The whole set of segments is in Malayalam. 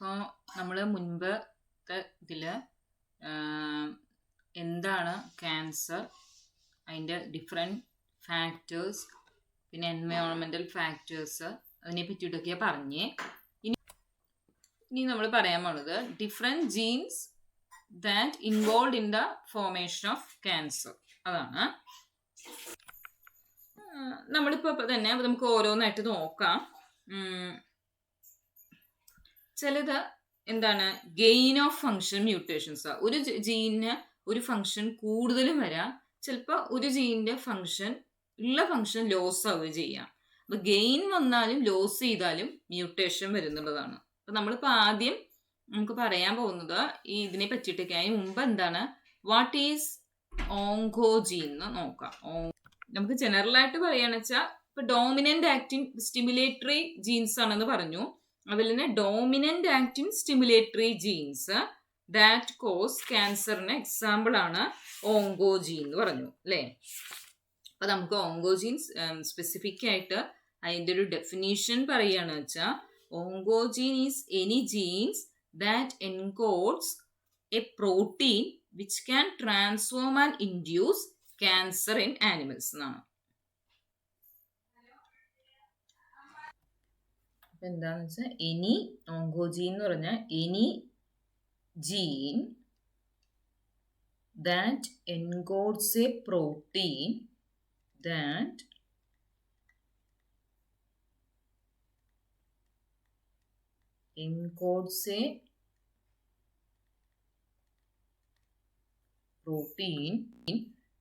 അപ്പോൾ നമ്മൾ മുൻപത്തെ ഇതിൽ എന്താണ് ക്യാൻസർ, അതിൻ്റെ ഡിഫറെൻറ്റ് ഫാക്ടേഴ്സ്, പിന്നെ എൻവയോൺമെൻറ്റൽ ഫാക്ടേഴ്സ്, അതിനെ പറ്റിയിട്ടൊക്കെയാണ് പറഞ്ഞേ. ഇനി നമ്മൾ പറയാൻ പോണത് different genes that involve in the formation of cancer. അതാണ് നമ്മളിപ്പോൾ തന്നെ നമുക്ക് ഓരോന്നായിട്ട് നോക്കാം. ചിലത് എന്താണ് ഗെയിൻ ഓഫ് ഫങ്ഷൻ മ്യൂട്ടേഷൻസ്. ഒരു ജീനിന് ഒരു ഫങ്ഷൻ കൂടുതലും വരാം, ചിലപ്പോൾ ഒരു ജീനിന്റെ ഫങ്ഷൻ ഉള്ള ഫങ്ഷൻ ലോസ് ആവുകയും ചെയ്യാം. അപ്പൊ ഗെയിൻ വന്നാലും ലോസ് ചെയ്താലും മ്യൂട്ടേഷൻ വരുന്നുള്ളതാണ്. അപ്പൊ നമ്മളിപ്പോൾ ആദ്യം നമുക്ക് പറയാൻ പോകുന്നത് ഇതിനെ പറ്റിയിട്ടൊക്കെ. അതിന് മുമ്പ് എന്താണ് വാട്ട് ഈസ് ഓങ്കോജീൻ എന്ന് നോക്കാം. നമുക്ക് ജനറൽ ആയിട്ട് പറയുകയാണെന്ന് വെച്ചാൽ ഇപ്പൊ ഡോമിനന്റ് ആക്ടിൻ സ്റ്റിമുലേറ്ററി ജീൻസ് ആണെന്ന് പറഞ്ഞു. അതിൽ തന്നെ dominant acting stimulatory genes that cause ക്യാൻസറിന് എക്സാമ്പിൾ ആണ് ഓങ്കോജീൻ എന്ന് പറഞ്ഞു അല്ലേ. അപ്പൊ നമുക്ക് ഓങ്കോജീൻസ് സ്പെസിഫിക് ആയിട്ട് അതിൻ്റെ ഒരു ഡെഫിനീഷൻ പറയുകയാണെന്ന് വെച്ചാൽ oncogene is any genes that encodes a protein which can transform and induce cancer in animals എന്നാണ്. എന്താന്ന് വെച്ചാൽ എനി ഓങ്കോജീൻ എന്ന് പറഞ്ഞാൽ any gene that encodes a protein that encodes a protein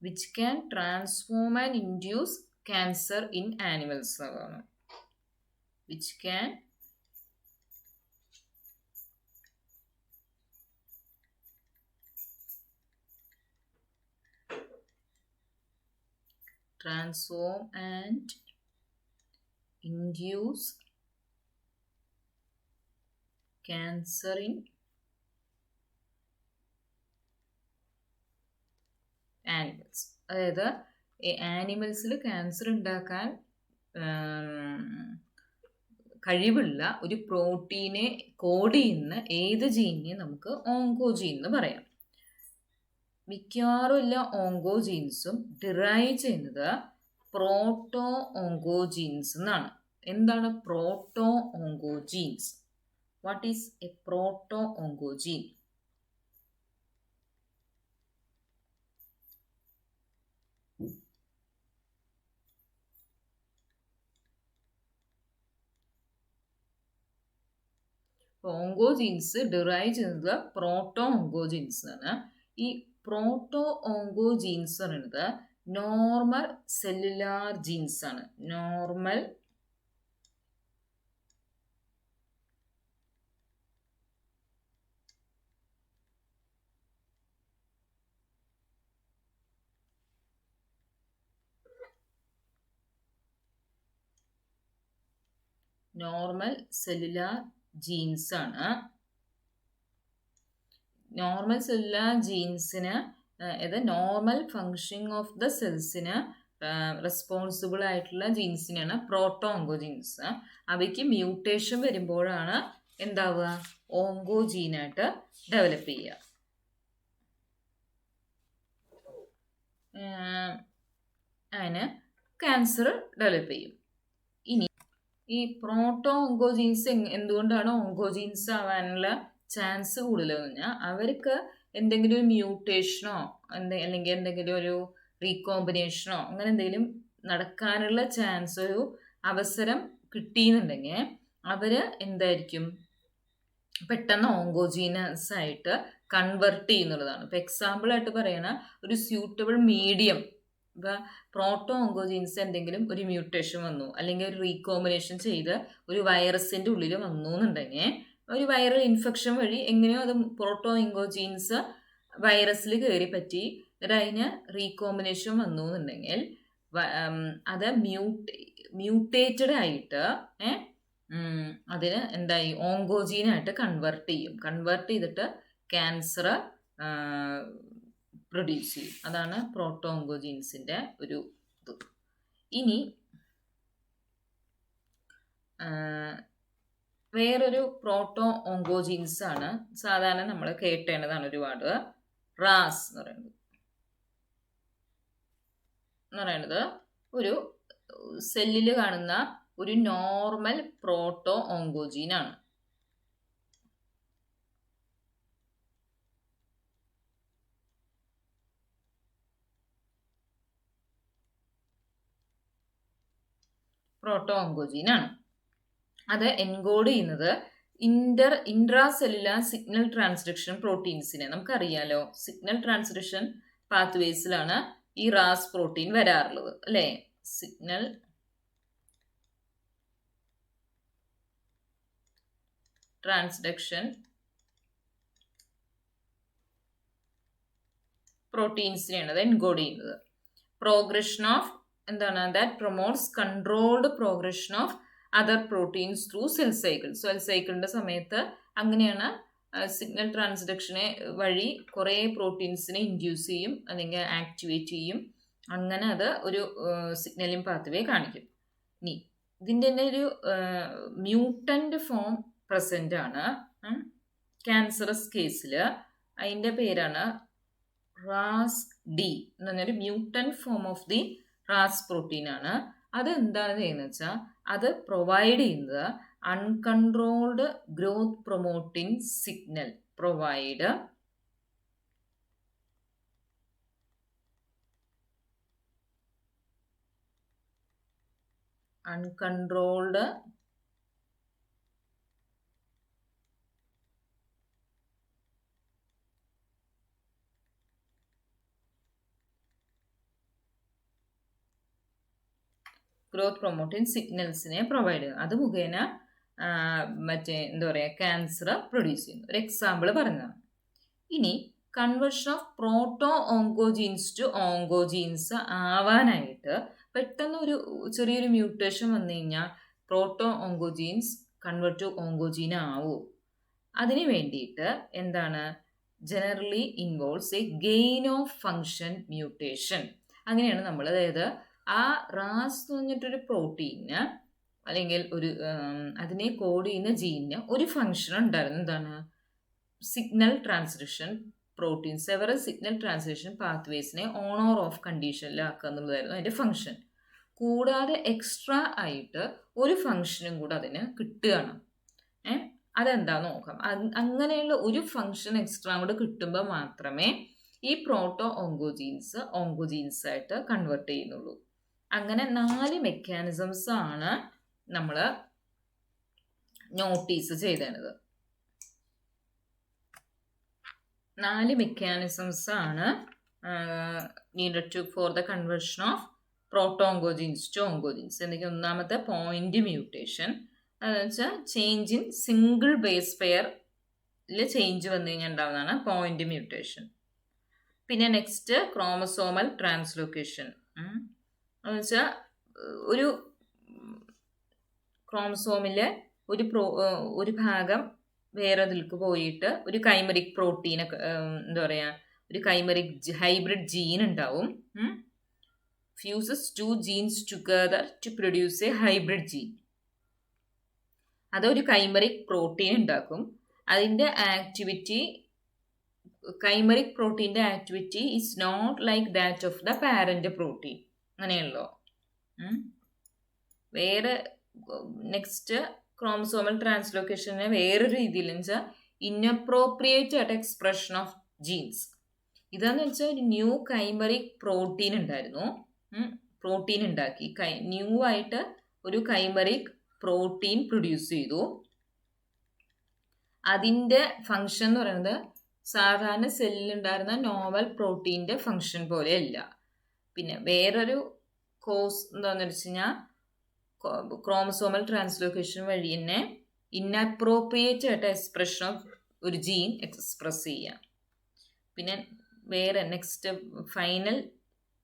which can transform and induce cancer in animals. Which can transform and induce cancer in animals. അതായത് ആനിമൽസിൽ ക്യാൻസർ ഉണ്ടാക്കാൻ കഴിവുള്ള ഒരു പ്രോട്ടീനെ കോഡ് ചെയ്യുന്ന ഏത് ജീനിനെ നമുക്ക് ഓങ്കോജീൻ എന്ന് പറയാം. മിക്കവാറും എല്ലാ ഓങ്കോജീൻസും ഡിറൈവ് ചെയ്യുന്നത് പ്രോട്ടോ ഓങ്കോജീൻസ് എന്നാണ്. എന്താണ് proto oncogenes? What is a proto-oncogene? Oncogenes derive ചെയ്യുന്നത് പ്രോട്ടോ ഓങ്കോജീൻസ് ആണ്. ഈ പ്രോട്ടോ ഓങ്കോജീൻസ് പറയുന്നത് നോർമൽ സെല്ലുലാർ ജീൻസ് ആണ്. നോർമൽ സെല്ലുലാർ ജീൻസ് ആണ്. നോർമൽ സെല്ലുലാർ ജീൻസിന് നോർമൽ ഫങ്ഷനിങ് ഓഫ് ദ സെൽസിന് റെസ്പോൺസിബിൾ ആയിട്ടുള്ള ജീൻസിനാണ് പ്രോട്ടോ ഓങ്കോജീൻസ്. അവയ്ക്ക് മ്യൂട്ടേഷൻ വരുമ്പോഴാണ് എന്താവുക ഓങ്കോജീനായിട്ട് ഡെവലപ്പ് ചെയ്യുക. അതിന് ക്യാൻസർ ഡെവലപ്പ് ചെയ്യും. ഈ പ്രോട്ടോ ഓങ്കോജീൻസ് എന്തുകൊണ്ടാണ് ഓങ്കോജീൻസ് ആവാനുള്ള ചാൻസ് കൂടുതലെന്ന് പറഞ്ഞാൽ അവർക്ക് എന്തെങ്കിലും ഒരു മ്യൂട്ടേഷനോ അല്ലെങ്കിൽ എന്തെങ്കിലും ഒരു റീകോമ്പിനേഷനോ അങ്ങനെ എന്തെങ്കിലും നടക്കാനുള്ള ചാൻസ്, ഒരു അവസരം കിട്ടിയെന്നുണ്ടെങ്കിൽ അവര് എന്തായിരിക്കും പെട്ടെന്ന് ഓങ്കോജീനസ് ആയിട്ട് കൺവെർട്ട് ചെയ്യുന്നുള്ളതാണ്. ഇപ്പൊ എക്സാമ്പിൾ ആയിട്ട് പറയണ ഒരു സ്യൂട്ടബിൾ മീഡിയം, ഇപ്പൊ പ്രോട്ടോ ഓങ്കോജീൻസ് എന്തെങ്കിലും ഒരു മ്യൂട്ടേഷൻ വന്നു അല്ലെങ്കിൽ ഒരു റീകോമ്പിനേഷൻ ചെയ്ത് ഒരു വൈറസിന്റെ ഉള്ളിൽ വന്നു എന്നുണ്ടെങ്കിൽ ഒരു വൈറൽ ഇൻഫെക്ഷൻ വഴി എങ്ങനെയോ അത് പ്രോട്ടോ ഓങ്കോജീൻസ് വൈറസിൽ കയറി പറ്റി അതിന് റീകോമ്പിനേഷൻ വന്നു എന്നുണ്ടെങ്കിൽ അത് മ്യൂട്ടേറ്റഡ് ആയിട്ട് അതിന് എന്തായി ഓങ്കോജീനായിട്ട് കൺവെർട്ട് ചെയ്യും. കൺവെർട്ട് ചെയ്തിട്ട് ക്യാൻസർ പ്രൊഡ്യൂസ് ചെയ്യും. അതാണ് പ്രോട്ടോ ഓങ്കോജീൻസിന്റെ ഒരു ഇത്. ഇനി വേറൊരു പ്രോട്ടോ ഓങ്കോജീൻസ് ആണ്, സാധാരണ നമ്മൾ കേട്ടേണ്ടതാണ് ഒരുപാട്. റാസ് എന്ന് പറയുന്നത് ഒരു സെല്ലിൽ കാണുന്ന ഒരു നോർമൽ പ്രോട്ടോ ഓങ്കോജീൻ ആണ്. പ്രോട്ടോ ഓങ്കോജീൻ ആണ്. അത് എൻകോഡ് ചെയ്യുന്നത് ഇൻട്രാ സെല്ലുലാർ സിഗ്നൽ ട്രാൻസ്ഡക്ഷൻ പ്രോട്ടീൻസിനെ. നമുക്കറിയാലോ, സിഗ്നൽ ട്രാൻസ്ഡക്ഷൻ പാത്വേസിലാണ് ഈ റാസ് പ്രോട്ടീൻ വരാറുള്ളത്, അല്ലേ? സിഗ്നൽ ട്രാൻസ്ഡക്ഷൻ പ്രോട്ടീൻസിനെയാണ് അത് എൻകോഡ് ചെയ്യുന്നത്. പ്രോഗ്രഷൻ ഓഫ് എന്താണ്? That promotes controlled progression of other proteins through cell cycle. Cell സൈക്കിളിന്റെ സമയത്ത് അങ്ങനെയാണ് സിഗ്നൽ ട്രാൻസ്ഡക്ഷനെ വഴി കുറേ പ്രോട്ടീൻസിനെ ഇൻഡ്യൂസ് ചെയ്യും, അല്ലെങ്കിൽ ആക്ടിവേറ്റ് ചെയ്യും. അങ്ങനെ അത് ഒരു സിഗ്നലിംഗ് പാത്വേ കാണിക്കും. ഇനി ഇതിൻ്റെ തന്നെ ഒരു മ്യൂട്ടൻ്റ് ഫോം പ്രസൻ്റ് ആണ് ക്യാൻസറസ് കേസിൽ. അതിൻ്റെ പേരാണ് റാസ് ഡി എന്ന് പറഞ്ഞൊരു mutant form of the RAS protein ആണ്. അത് എന്താണ് ചെയ്യുന്നത് വെച്ചാൽ അത് പ്രൊവൈഡ് ചെയ്യുന്നത് uncontrolled growth promoting signal. Provide uncontrolled growth promoting സിഗ്നൽസിനെ പ്രൊവൈഡ് ചെയ്യുന്നു. അത് മുഖേന എന്താ പറയുക, ക്യാൻസർ പ്രൊഡ്യൂസ് ചെയ്യുന്നു. ഒരു എക്സാമ്പിൾ പറഞ്ഞതാണ്. ഇനി conversion of proto oncogenes to ഓങ്കോജീൻസ് ആവാനായിട്ട് പെട്ടെന്ന് ഒരു ചെറിയൊരു മ്യൂട്ടേഷൻ വന്നു കഴിഞ്ഞാൽ പ്രോട്ടോ ഓങ്കോജീൻസ് കൺവേർട്ട് ടു ഓങ്കോജീൻ ആവും. അതിന് വേണ്ടിയിട്ട് എന്താണ്, generally involves A gain of function mutation. അങ്ങനെയാണ് നമ്മൾ, അതായത് ആ റാസ് എന്ന് പറഞ്ഞിട്ടൊരു പ്രോട്ടീന് അല്ലെങ്കിൽ ഒരു അതിനെ കോഡ് ചെയ്യുന്ന ജീനിന് ഒരു ഫങ്ഷൻ ഉണ്ടായിരുന്നു. എന്താണ്? Signal transduction protein several signal transduction പാത്വേസിനെ ഓൺ ഓർ ഓഫ് കണ്ടീഷനിലാക്കുക എന്നുള്ളതായിരുന്നു അതിൻ്റെ ഫങ്ഷൻ. കൂടാതെ എക്സ്ട്രാ ആയിട്ട് ഒരു ഫങ്ഷനും കൂടെ അതിന് കിട്ടുകയാണ്. അതെന്താന്ന് നോക്കാം. അങ്ങനെയുള്ള ഒരു ഫങ്ഷൻ എക്സ്ട്രാ കൂടെ കിട്ടുമ്പോൾ മാത്രമേ ഈ പ്രോട്ടോ ഓങ്കോജീൻസ് ആയിട്ട് കൺവേർട്ട് ചെയ്യുന്നുള്ളൂ. അങ്ങനെ 4 മെക്കാനിസംസ് ആണ് നമ്മൾ നോട്ടീസ് ചെയ്തത്. 4 മെക്കാനിസംസ് ആണ് needed to for the conversion of proto oncogenes to oncogenes. എന്തൊക്കെ? ഒന്നാമത്തെ പോയിന്റ് മ്യൂട്ടേഷൻ, അതെന്ന് വെച്ചാൽ ചേഞ്ച് ഇൻ സിംഗിൾ ബേസ് പെയറിൽ ചേഞ്ച് വന്നു കഴിഞ്ഞാൽ ഉണ്ടാവുന്നതാണ് പോയിന്റ് മ്യൂട്ടേഷൻ. പിന്നെ നെക്സ്റ്റ് ക്രോമസോമൽ ട്രാൻസ്ലോക്കേഷൻ. എന്ന് വെച്ചാൽ ഒരു ക്രോമസോമിലെ ഒരു ഭാഗം വേറെ ഇതിലേക്ക് പോയിട്ട് ഒരു കൈമറിക് പ്രോട്ടീനൊക്കെ എന്താ പറയുക, ഒരു കൈമറിക് ഹൈബ്രിഡ് ജീൻ ഉണ്ടാവും. Fuses 2 genes together to produce a hybrid gene. അതൊരു കൈമറിക് പ്രോട്ടീൻ ഉണ്ടാക്കും. അതിൻ്റെ ആക്ടിവിറ്റി, കൈമറിക് പ്രോട്ടീൻ്റെ activity is not like that of the parent protein. അങ്ങനെയല്ലോ. വേറെ നെക്സ്റ്റ് ക്രോമസോമൽ ട്രാൻസ്ലോക്കേഷനെ വേറൊരു രീതിയിൽ വെച്ചാൽ ഇൻഅപ്രോപ്രിയേറ്റ് ആയിട്ട് എക്സ്പ്രഷൻ ഓഫ് ജീൻസ്. ഇതാന്ന് വെച്ചാൽ ഒരു ന്യൂ കൈമറിക് പ്രോട്ടീൻ ഉണ്ടായിരുന്നു, പ്രോട്ടീൻ ഉണ്ടാക്കി, ന്യൂ ആയിട്ട് ഒരു കൈമറിക് പ്രോട്ടീൻ പ്രൊഡ്യൂസ് ചെയ്തു. അതിൻ്റെ ഫങ്ഷൻ എന്ന് പറയുന്നത് സാധാരണ സെല്ലിലുണ്ടായിരുന്ന നോവൽ പ്രോട്ടീൻ്റെ ഫങ്ഷൻ പോലെയല്ല. പിന്നെ വേറൊരു കോസ് എന്താണെന്ന് വെച്ച് കഴിഞ്ഞാൽ ക്രോമസോമൽ ട്രാൻസ്ലോക്കേഷൻ വഴി തന്നെ ഇൻഅപ്രോപ്രിയേറ്റ് ആയിട്ട് എക്സ്പ്രഷൻ ഓഫ് ഒരു ജീൻ എക്സ്പ്രസ് ചെയ്യാം. പിന്നെ വേറെ നെക്സ്റ്റ് ഫൈനൽ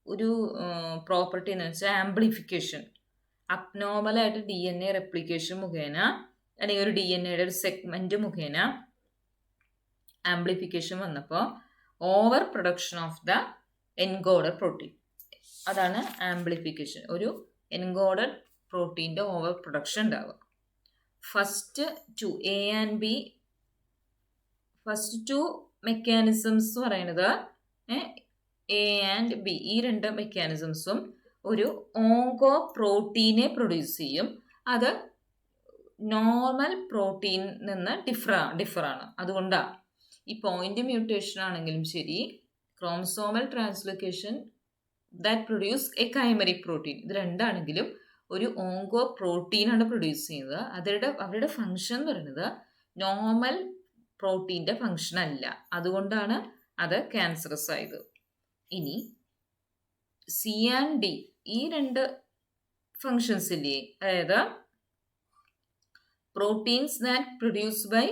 ഒരു പ്രോപ്പർട്ടി എന്ന് വെച്ചാൽ ആംപ്ലിഫിക്കേഷൻ. അബ്നോർമലായിട്ട് DNA റെപ്ലിക്കേഷൻ മുഖേന അല്ലെങ്കിൽ ഒരു DNAയുടെ ഒരു സെഗ്മെൻറ്റ് മുഖേന ആംപ്ലിഫിക്കേഷൻ വന്നപ്പോൾ over production of the encoded protein. അതാണ് ആംപ്ലിഫിക്കേഷൻ. ഒരു എൻകോഡഡ് പ്രോട്ടീൻ്റെ ഓവർ പ്രൊഡക്ഷൻ ഉണ്ടാവുക. First two A and B, first two mechanisms എന്ന് പറയുന്നത് എ ആൻഡ് ബി, ഈ രണ്ട് മെക്കാനിസംസും ഒരു ഓങ്കോ പ്രോട്ടീനെ പ്രൊഡ്യൂസ് ചെയ്യും. അത് നോർമൽ പ്രോട്ടീൻ നിന്ന് ഡിഫറാണ്. അതുകൊണ്ടാണ് ഈ പോയിന്റ് മ്യൂട്ടേഷൻ ആണെങ്കിലും ശരി, chromosomal translocation that produce A chimeric protein, ഇത് രണ്ടാണെങ്കിലും ഒരു ഓങ്കോ പ്രോട്ടീനാണ് പ്രൊഡ്യൂസ് ചെയ്യുന്നത്. അവരുടെ ഫങ്ഷൻ എന്ന് പറയുന്നത് നോർമൽ പ്രോട്ടീൻ്റെ ഫങ്ഷൻ അല്ല. അതുകൊണ്ടാണ് അത് ക്യാൻസറസ് ആയത്. ഇനി സി ആൻഡ് ഡി, ഈ രണ്ട് ഫങ്ഷൻസ് ഇല്ലേ, അതായത് proteins that produce by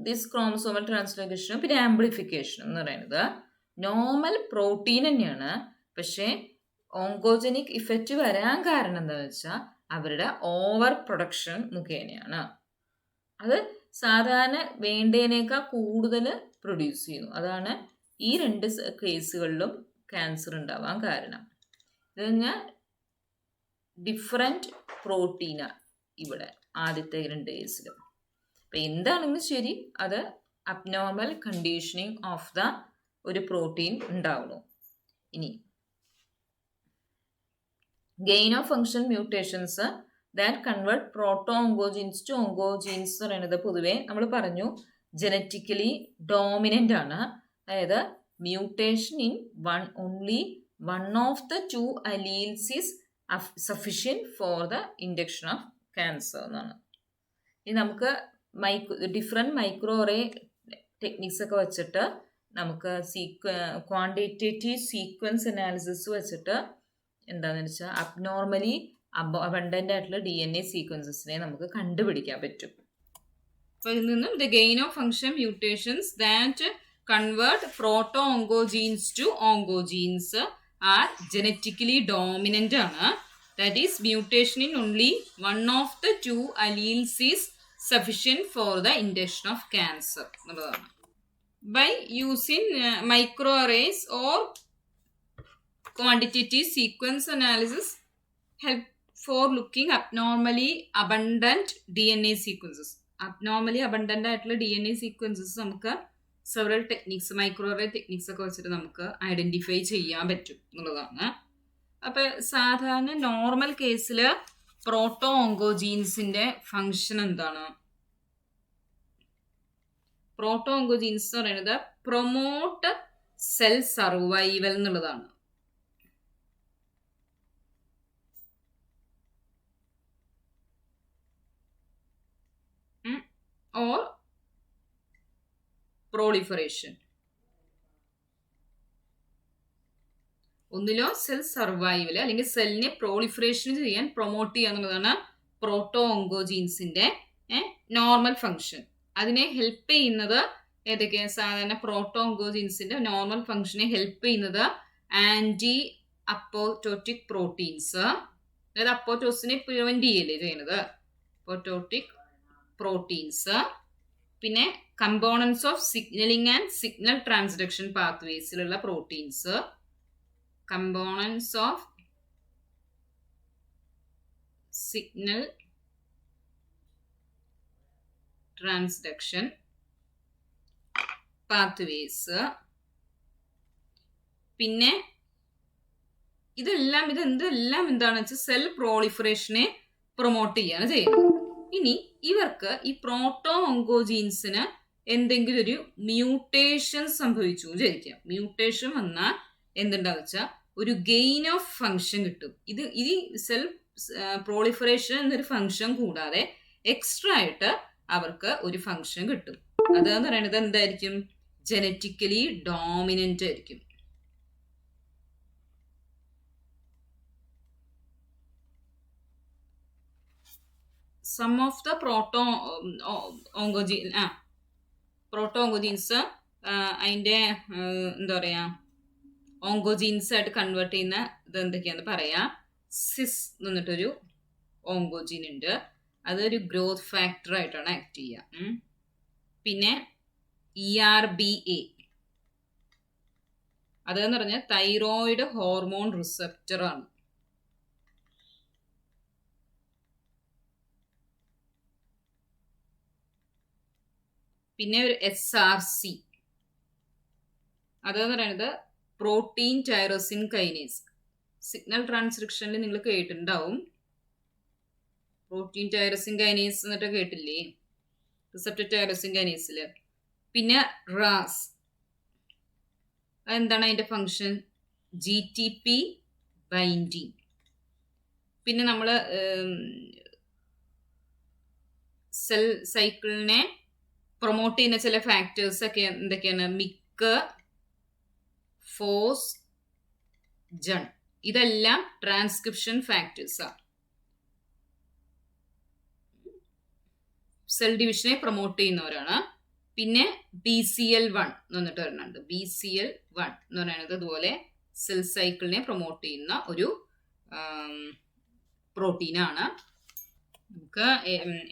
this chromosomal ട്രാൻസ്ലോക്കേഷനും പിന്നെ ആംപ്ലിഫിക്കേഷനും എന്ന് പറയുന്നത് നോർമൽ പ്രോട്ടീൻ തന്നെയാണ്. പക്ഷേ ഓങ്കോജനിക് ഇഫക്റ്റ് വരാൻ കാരണം എന്താണെന്ന് വെച്ചാൽ അവരുടെ ഓവർ പ്രൊഡക്ഷൻ മുഖേനയാണ്. അത് സാധാരണ വേണ്ടതിനേക്കാൾ കൂടുതൽ പ്രൊഡ്യൂസ് ചെയ്യുന്നു. അതാണ് ഈ രണ്ട് കേസുകളിലും ക്യാൻസർ ഉണ്ടാവാൻ കാരണം. ഇത് കഴിഞ്ഞാൽ ഡിഫറെൻറ്റ് പ്രോട്ടീനാണ് ഇവിടെ ആദ്യത്തെ രണ്ട് കേസിലും. അപ്പം എന്താണെങ്കിലും ശരി, അത് അബ്നോർമൽ കണ്ടീഷനിങ് ഓഫ് ദ ഒരു പ്രോട്ടീൻ ഉണ്ടാവുന്നു. ഇനി gain of function mutations that convert proto oncogenes to oncogenes എന്ന് പറയുന്നത് പൊതുവേ നമ്മൾ പറഞ്ഞു ജനറ്റിക്കലി ഡോമിനൻ്റ് ആണ്. അതായത് mutation in only one of the two alleles is sufficient for the induction of cancer എന്നാണ്. ഇനി നമുക്ക് ഡിഫറെൻറ്റ് മൈക്രോ അറേ ടെക്നിക്സ് ഒക്കെ വെച്ചിട്ട് നമുക്ക് ക്വാണ്ടിറ്റേറ്റീവ് സീക്വൻസ് അനാലിസിസ് വെച്ചിട്ട് എന്താണെന്ന് വെച്ചാൽ അബ്നോർമലി അബണ്ടൻ്റ് ആയിട്ടുള്ള DNA സീക്വൻസസിനെ നമുക്ക് കണ്ടുപിടിക്കാൻ പറ്റും. അപ്പോൾ ഇതിൽ നിന്നും the gain of function mutations that convert proto oncogenes to oncogenes are genetically dominant ആണ്. That is mutation in only one of the two alleles is sufficient for the induction of cancer എന്നുള്ളതാണ്. By using microarrays or quantitative sequence analysis help for looking abnormally abundant DNA sequences. Abnormally abundant ആയിട്ടുള്ള DNA sequences നമുക്ക് several techniques, micro array techniques ഒക്കെ വെച്ചിട്ട് നമുക്ക് ഐഡന്റിഫൈ ചെയ്യാൻ പറ്റും എന്നുള്ളതാണ്. അപ്പോൾ സാധാരണ നോർമൽ കേസിൽ പ്രോട്ടോ ഓങ്കോജീൻസിന്റെ ഫങ്ഷൻ എന്താണ്? പ്രോട്ടോ ഓങ്കോജീൻസ് എന്ന് പറയുന്നത് പ്രൊമോട്ട് സെൽ സർവൈവൽ എന്നുള്ളതാണ്. or proliferation. ഒന്നിലോ സെൽ സർവൈവൽ അല്ലെങ്കിൽ സെല്ലിനെ പ്രോളിഫറേഷൻ ചെയ്യാൻ പ്രൊമോട്ട് ചെയ്യുക എന്നുള്ളതാണ് പ്രോട്ടോ ഓങ്കോജീൻസിന്റെ നോർമൽ ഫങ്ഷൻ. അതിനെ ഹെൽപ്പ് ചെയ്യുന്നത് ഏതൊക്കെയാണ്? സാധാരണ പ്രോട്ടോ ഓങ്കോജീൻസിന്റെ നോർമൽ ഫങ്ഷനെ ഹെൽപ്പ് ചെയ്യുന്നത് ആന്റി അപ്പോറ്റോട്ടിക് പ്രോട്ടീൻസ്, അതായത് അപ്പോറ്റോസിനെ പ്രിവെന്റ് ചെയ്യല്ലേ ചെയ്യുന്നത്, അപ്പോറ്റോട്ടിക് പ്രോട്ടീൻസ്, പിന്നെ components of signalling and signal transduction പാത്വേസിലുള്ള proteins, components of signal transduction pathways, പിന്നെ ഇതെല്ലാം എന്താണെന്ന് വെച്ചാൽ സെൽ പ്രോളിഫറേഷനെ പ്രൊമോട്ട് ചെയ്യാണ് ചെയ്യുന്നത്. ഇനി ഇവർക്ക് ഈ പ്രോട്ടോ ഓങ്കോജീൻസിന് എന്തെങ്കിലും ഒരു മ്യൂട്ടേഷൻ സംഭവിച്ചു വിചാരിക്കാം. മ്യൂട്ടേഷൻ വന്നാൽ എന്തുണ്ടാവും വെച്ചാൽ ഒരു ഗെയിൻ ഓഫ് ഫങ്ഷൻ കിട്ടും. ഈ സെൽ പ്രോളിഫറേഷൻ എന്നൊരു ഫങ്ഷൻ കൂടാതെ എക്സ്ട്രാ ആയിട്ട് അവർക്ക് ഒരു ഫങ്ഷൻ കിട്ടും. അതെന്ന് പറയുന്നത് എന്തായിരിക്കും? ജനറ്റിക്കലി ഡോമിനന്റ് ആയിരിക്കും. സം ഓഫ് ദ പ്രോട്ടോ ഓങ്കോജീൻസ് അതിൻ്റെ എന്താ പറയുക ഓങ്കോജീൻസ് ആയിട്ട് കൺവേർട്ട് ചെയ്യുന്ന ഇത് എന്തൊക്കെയാണെന്ന് പറയാം. സിസ് എന്നിട്ടൊരു ഓങ്കോജീൻ ഉണ്ട്, അതൊരു ഗ്രോത്ത് ഫാക്ടർ ആയിട്ടാണ് ആക്ട് ചെയ്യുക. പിന്നെ ERBA, അതെന്ന് പറഞ്ഞാൽ തൈറോയിഡ് ഹോർമോൺ റിസപ്റ്റർ ആണ്. പിന്നെ ഒരു SRC, അതെന്ന് പറയുന്നത് പ്രോട്ടീൻ ടൈറോസിൻ കൈനേസ്. സിഗ്നൽ ട്രാൻസ്ക്രിപ്ഷനിൽ നിങ്ങൾ കേട്ടിട്ടുണ്ടാവും, പ്രോട്ടീൻ ടൈറോസിൻ കൈനേസ് എന്നിട്ട് കേട്ടില്ലേ, റിസപ്റ്റർ ടൈറോസിൻ കൈനേസിൽ. പിന്നെ റാസ്, അതെന്താണ് അതിന്റെ ഫങ്ഷൻ? GTP binding. പിന്നെ നമ്മൾ സെൽ സൈക്കിളിനെ പ്രൊമോട്ട് ചെയ്യുന്ന ചില ഫാക്ടേഴ്സ് ഒക്കെ എന്തൊക്കെയാണ്? മിക്ക്, ഫോസ്, ജൺ, ഇതെല്ലാം ട്രാൻസ്ക്രിപ്ഷൻ ഫാക്ടേഴ്സാണ്. സെൽ ഡിവിഷനെ പ്രൊമോട്ട് ചെയ്യുന്നവരാണ്. പിന്നെ BCL1 എന്ന് പറഞ്ഞിട്ട് വരുന്നുണ്ട്. BCL1 എന്ന് പറയുന്നത് അതുപോലെ സെൽ സൈക്കിളിനെ പ്രൊമോട്ട് ചെയ്യുന്ന ഒരു പ്രോട്ടീനാണ്. നമുക്ക്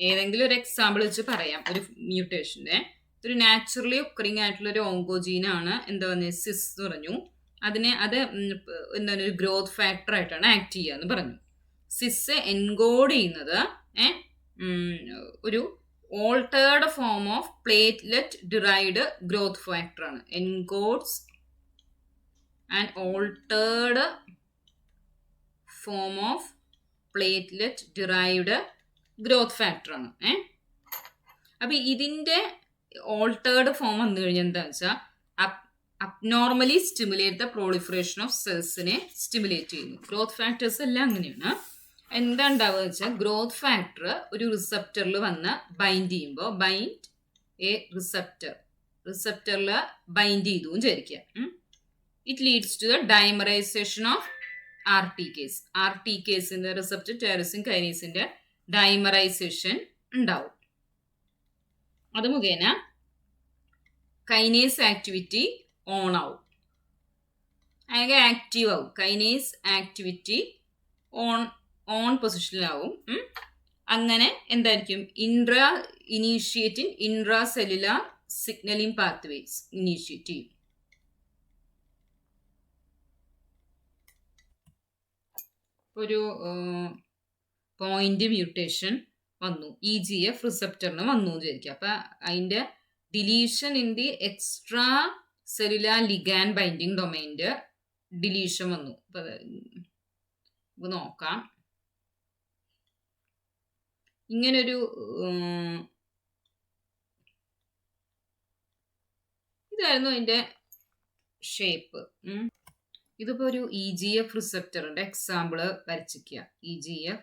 ഏതെങ്കിലും ഒരു എക്സാമ്പിൾ വെച്ച് പറയാം ഒരു മ്യൂട്ടേഷന്റെ. ഒരു നാച്ചുറലി ഒക്കറിങ് ആയിട്ടുള്ള ഒരു ഓങ്കോജീനാണ് എന്താ പറയുക, സിസ് എന്ന് പറഞ്ഞു. അത് എന്താണ് ഒരു ഗ്രോത്ത് ഫാക്ടർ ആയിട്ടാണ് ആക്ട് ചെയ്യുക എന്ന് പറഞ്ഞു. സിസ് എൻകോഡ് ചെയ്യുന്നത് ഒരു altered form of platelet derived growth factor ആണ്. Encodes and altered form of platelet derived growth factor ആണ്. അപ്പൊ ഇതിന്റെ ഓൾട്ടേർഡ് ഫോം വന്നു കഴിഞ്ഞാൽ എന്താണെന്ന് വെച്ചാൽ abnormally stimulate the proliferation of സെൽസിനെ സ്റ്റിമുലേറ്റ് ചെയ്യുന്നു. ഗ്രോത്ത് ഫാക്ടേഴ്സ് എല്ലാം അങ്ങനെയാണ്. എന്താ ഉണ്ടാവുക വെച്ചാൽ ഗ്രോത്ത് ഫാക്ടർ ഒരു റിസപ്റ്ററിൽ വന്ന് ബൈൻഡ് ചെയ്യുമ്പോൾ, ബൈൻഡ് എ റിസപ്റ്ററിൽ ബൈൻഡ് ചെയ്തു വിചാരിക്കുക. It leads to the dimerisation of RTKs receptor tyrosine കൈനേസിന്റെ ഡൈമറൈസേഷൻ ഉണ്ടാവും. അത് മുഖേന കൈനേസ് ആക്ടിവിറ്റി ഓൺ ആവും, അതൊക്കെ ആക്റ്റീവ് ആവും. കൈനേസ് ആക്ടിവിറ്റി ഓൺ പൊസിഷനിലാവും. അങ്ങനെ എന്തായിരിക്കും? Intracellular signalling pathways initiate ചെയ്യും. ഒരു പോയിന്റ് മ്യൂട്ടേഷൻ വന്നു, EGF റിസപ്റ്ററിന് വന്നു വിചാരിക്കുക. അപ്പൊ അതിന്റെ deletion in the extracellular ligand binding ഡൊമൈൻ്റെ ഡിലീഷൻ വന്നു. അപ്പൊ നോക്കാം. ഇങ്ങനൊരു ഇതായിരുന്നു അതിന്റെ ഷേപ്പ്. ഇതിപ്പോ ഒരു EGF റിസപ്റ്ററിന്റെ എക്സാമ്പിള് വരച്ചിക്കുക. EGF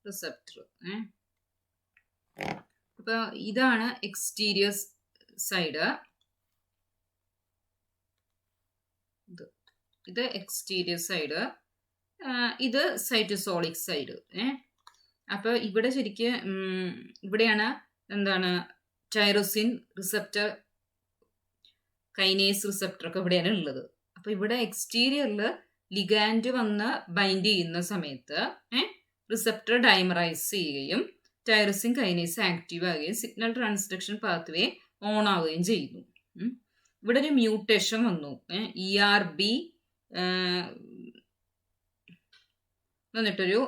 receptor. അപ്പൊ ഇതാണ് എക്സ്റ്റീരിയർ സൈഡ്, ഇത് എക്സ്റ്റീരിയർ സൈഡ്, ഇത് സൈറ്റോസോളിക് സൈഡ്. അപ്പൊ ഇവിടെ ശരിക്കും ഇവിടെയാണ് എന്താണ് ടൈറോസിൻ റിസപ്റ്റർ, കൈനേസ് റിസപ്റ്റർ ഒക്കെ ഇവിടെയാണ് ഉള്ളത്. അപ്പൊ ഇവിടെ എക്സ്റ്റീരിയറിൽ ലിഗാൻഡ് വന്ന് ബൈൻഡ് ചെയ്യുന്ന സമയത്ത് റിസപ്റ്റർ ഡൈമറൈസ് ചെയ്യുകയും ടൈറോസിൻ കൈനേസ് ആക്റ്റീവ് ആവുകയും സിഗ്നൽ ട്രാൻസ്ഡക്ഷൻ പാത്വേ ഓൺ ആവുകയും ചെയ്യുന്നു. ഇവിടെ ഒരു മ്യൂട്ടേഷൻ വന്നു, ERB എന്നിട്ടൊരു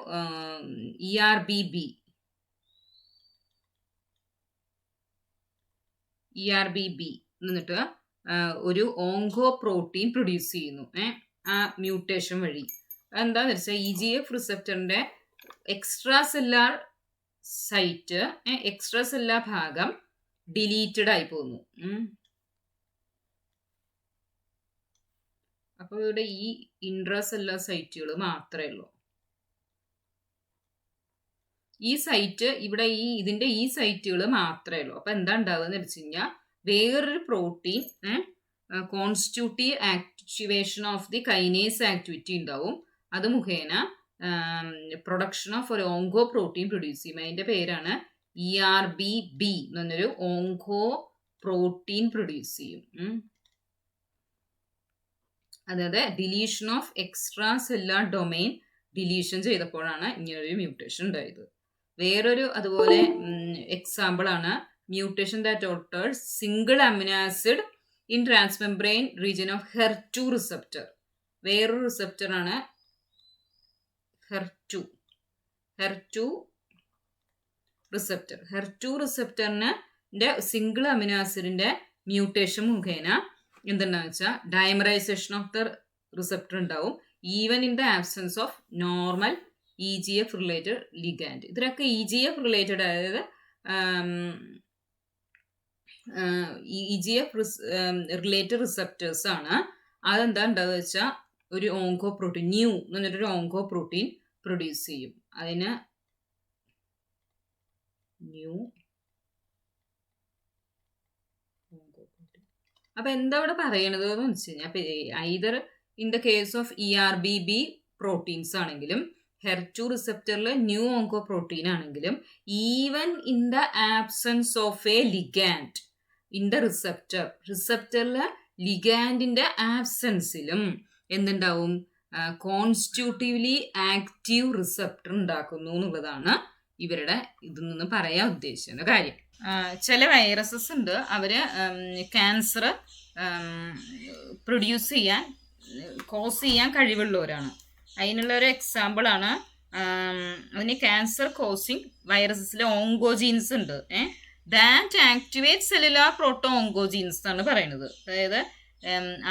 ERBB എന്നിട്ട് ഒരു ഓങ്കോ പ്രോട്ടീൻ പ്രൊഡ്യൂസ് ചെയ്യുന്നു ആ മ്യൂട്ടേഷൻ വഴി. എന്താന്ന് വെച്ചാൽ EGF റിസപ്റ്ററിന്റെ extracellular site, extracellular ഭാഗം ഡിലീറ്റഡ് ആയി പോകുന്നു. അപ്പൊ ഇവിടെ ഈ ഇൻട്രാ സെല്ലാർ സൈറ്റുകൾ മാത്രമേ ഉള്ളൂ. ഈ സൈറ്റ് ഇവിടെ ഇതിന്റെ ഈ സൈറ്റുകൾ മാത്രമേ ഉള്ളൂ. അപ്പൊ എന്താ ഉണ്ടാവുക എന്ന് വെച്ച് കഴിഞ്ഞാൽ വേറൊരു protein constitutive activation of the kinase activity ഉണ്ടാവും. അത് മുഖേന പ്രൊഡക്ഷൻ ഓഫ് ഒരു ഓങ്കോ പ്രോട്ടീൻ പ്രൊഡ്യൂസ് ചെയ്യും. അതിന്റെ പേരാണ് ERBB എന്നൊരു ഓങ്കോ പ്രോട്ടീൻ പ്രൊഡ്യൂസ് ചെയ്യും. അതായത് deletion of extracellular domain deletion ചെയ്തപ്പോഴാണ് ഇങ്ങനൊരു മ്യൂട്ടേഷൻ ഉണ്ടായത്. വേറൊരു അതുപോലെ എക്സാമ്പിൾ ആണ് mutation that alters single amino acid in transmembrane region of HER2 receptor. വേറൊരു റിസപ്റ്റർ ആണ് HER2 റിസപ്റ്റർ. HER2 റിസപ്റ്ററിന്റെ സിംഗിൾ അമിനോ ആസിഡിന്റെ മ്യൂട്ടേഷൻ മുഖേന എന്തുണ്ടാന്ന് വെച്ചാൽ ഡൈമറൈസേഷൻ ഓഫ് ദ റിസപ്റ്റർ ഉണ്ടാവും, even in the absence of normal EGF related ligand. ഇതിലൊക്കെ EGF റിലേറ്റഡ്, അതായത് EGF റിലേറ്റഡ് റിസപ്റ്റേഴ്സ് ആണ്. അതെന്താ ഉണ്ടാവുക വെച്ചാൽ ഒരു ഓങ്കോ പ്രോട്ടീൻ ന്യൂ എന്ന് പറഞ്ഞിട്ടൊരു ഓങ്കോ പ്രോട്ടീൻ പ്രൊഡ്യൂസ് ചെയ്യും. അതിന് ന്യൂ അപ്പൊ എന്താ ഇവിടെ പറയണത് എന്ന് വെച്ച് കഴിഞ്ഞാൽ, either in the case of ERBB proteins ആണെങ്കിലും HER2 റിസപ്റ്ററിൽ ന്യൂ ഓങ്കോ പ്രോട്ടീൻ ആണെങ്കിലും, even in the absence of a ligand in the റിസപ്റ്ററിലെ ലിഗാൻഡിന്റെ ആബ്സെൻസിലും എന്തുണ്ടാവും, കോൺസ്റ്റിറ്റ്യൂട്ടീവ്ലി ആക്റ്റീവ് റിസപ്റ്റർ ഉണ്ടാക്കുന്നു എന്നുള്ളതാണ് ഇവരുടെ ഇതിൽ നിന്ന് പറയാൻ ഉദ്ദേശിക്കുന്ന കാര്യം. ചില വൈറസസ് ഉണ്ട്, അവര് ക്യാൻസർ കോസ് ചെയ്യാൻ കഴിവുള്ളവരാണ്. അതിനുള്ള ഒരു എക്സാമ്പിൾ ആണ്, അതിന് ക്യാൻസർ കോസിങ് വൈറസസിലെ ഓങ്കോജീൻസ് ഉണ്ട്. That activate cellular proto oncogenes എന്നാണ് പറയുന്നത്. അതായത്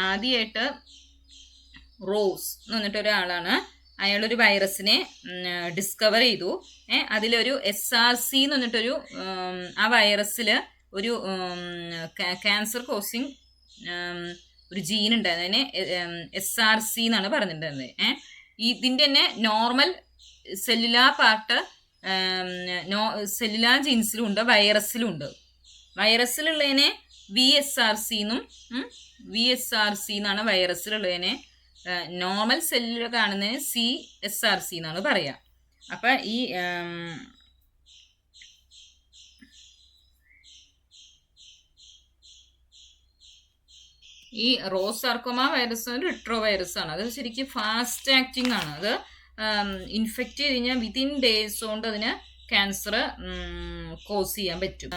ആദ്യമായിട്ട് റോസ് എന്ന് പറഞ്ഞിട്ട് ഒരാളാണ്, അയാളൊരു വൈറസിനെ ഡിസ്കവർ ചെയ്തു. അതിലൊരു SRC എന്ന് പറഞ്ഞിട്ടൊരു ആ വൈറസിൽ ഒരു ക്യാൻസർ കോസിങ് ഒരു ജീൻ ഉണ്ടായിരുന്നു. അതിനെ SRC എന്നാണ് പറഞ്ഞിട്ടുണ്ടായിരുന്നത്. ഇതിൻ്റെ തന്നെ നോർമൽ സെല്ലുലാർ പാർട്ട് സെല്ലുലാർ ജീൻസിലും ഉണ്ട്, വൈറസിലും ഉണ്ട്. വൈറസിലുള്ളതിനെ VSRC എന്നാണ് വൈറസിലുള്ളതിനെ. നോർമൽ സെല്ലിൽ കാണുന്നതിന് CSRC എന്നാണ് പറയുക. അപ്പൊ ഈ റോസ് സാർക്കോമ വൈറസ് ഒരു റിട്രോ വൈറസ് ആണ്. അത് ശരിക്കും ഫാസ്റ്റ് ആക്ടിങ് ആണ്. അത് ഇൻഫെക്റ്റ് ചെയ്ത് കഴിഞ്ഞാൽ വിത്തിൻ ഡേയ്സ് കൊണ്ട് അതിന് ക്യാൻസർ കോസ് ചെയ്യാൻ പറ്റും.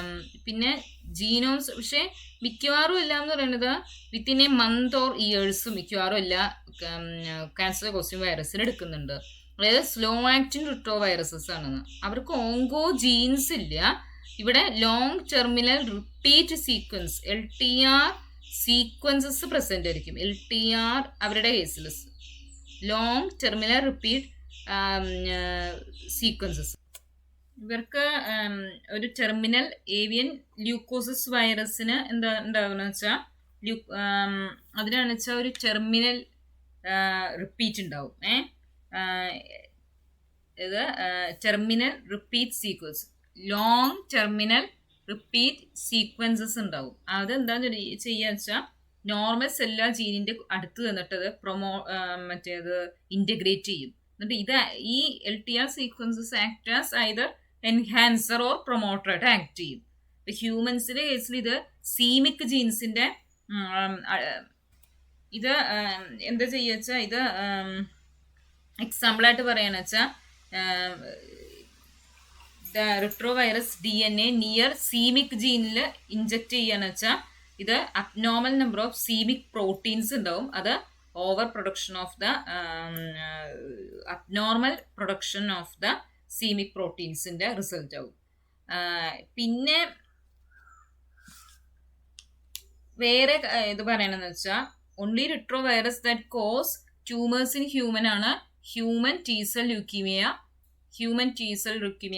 പിന്നെ ജീനോംസ്, പക്ഷെ മിക്കവാറും എല്ലാം എന്ന് പറയുന്നത് within A month or years മിക്കവാറും എല്ലാ ക്യാൻസർ കോസിങ് വൈറസിന് എടുക്കുന്നുണ്ട്. അതായത് സ്ലോ ആക്ടിങ് റിട്രോ വൈറസസ് ആണെന്ന്. അവർക്ക് ഓങ്കോ ജീൻസ് ഇല്ല. ഇവിടെ long terminal repeat sequence LTR sequences present ആയിരിക്കും. LTR അവരുടെ കേസിൽ ലോങ് ടെർമിനൽ റിപ്പീറ്റ് സീക്വൻസസ്. ഇവർക്ക് ഒരു ടെർമിനൽ ഏവിയൻ ല്യൂക്കോസിസ് വൈറസിന് എന്താ ഉണ്ടാകുന്ന വെച്ചാൽ അതിനാണ് വെച്ചാൽ ഒരു ടെർമിനൽ റിപ്പീറ്റ് ഉണ്ടാവും. ഇത് terminal repeat sequence, long terminal repeat sequences ഉണ്ടാവും. അതെന്താ ചെയ്യുക വെച്ചാൽ നോർമൽ സെല്ലുലാർ ജീനിന്റെ അടുത്ത് നിന്നിട്ട് മറ്റേത് ഇന്റഗ്രേറ്റ് ചെയ്യും. എന്നിട്ട് ഈ LTR sequences act as either enhancer or promoter ആയിട്ട് ആക്ട് ചെയ്യും. ഇപ്പൊ ഹ്യൂമൻസിന്റെ കേസിൽ ഇത് സീമിക് ജീൻസിന്റെ ഇത് എന്താ ചെയ്യുക വെച്ചാൽ, ഇത് എക്സാമ്പിളായിട്ട് പറയാന്ന് വെച്ചാൽ retrovirus DNA near c myc ജീനിൽ ഇഞ്ചക്ട് ചെയ്യാന്ന് വെച്ചാൽ ഇത് abnormal number of c myc proteins ഉണ്ടാവും. അത് over production of the abnormal production of the c myc പ്രോട്ടീൻസിന്റെ റിസൾട്ട് ആവും. പിന്നെ വേറെ ഇത് പറയണെന്ന് വെച്ചാൽ only retrovirus that cause tumours in human ആണ് ഹ്യൂമൻ ടീസൽ ല്യൂക്കീമിയ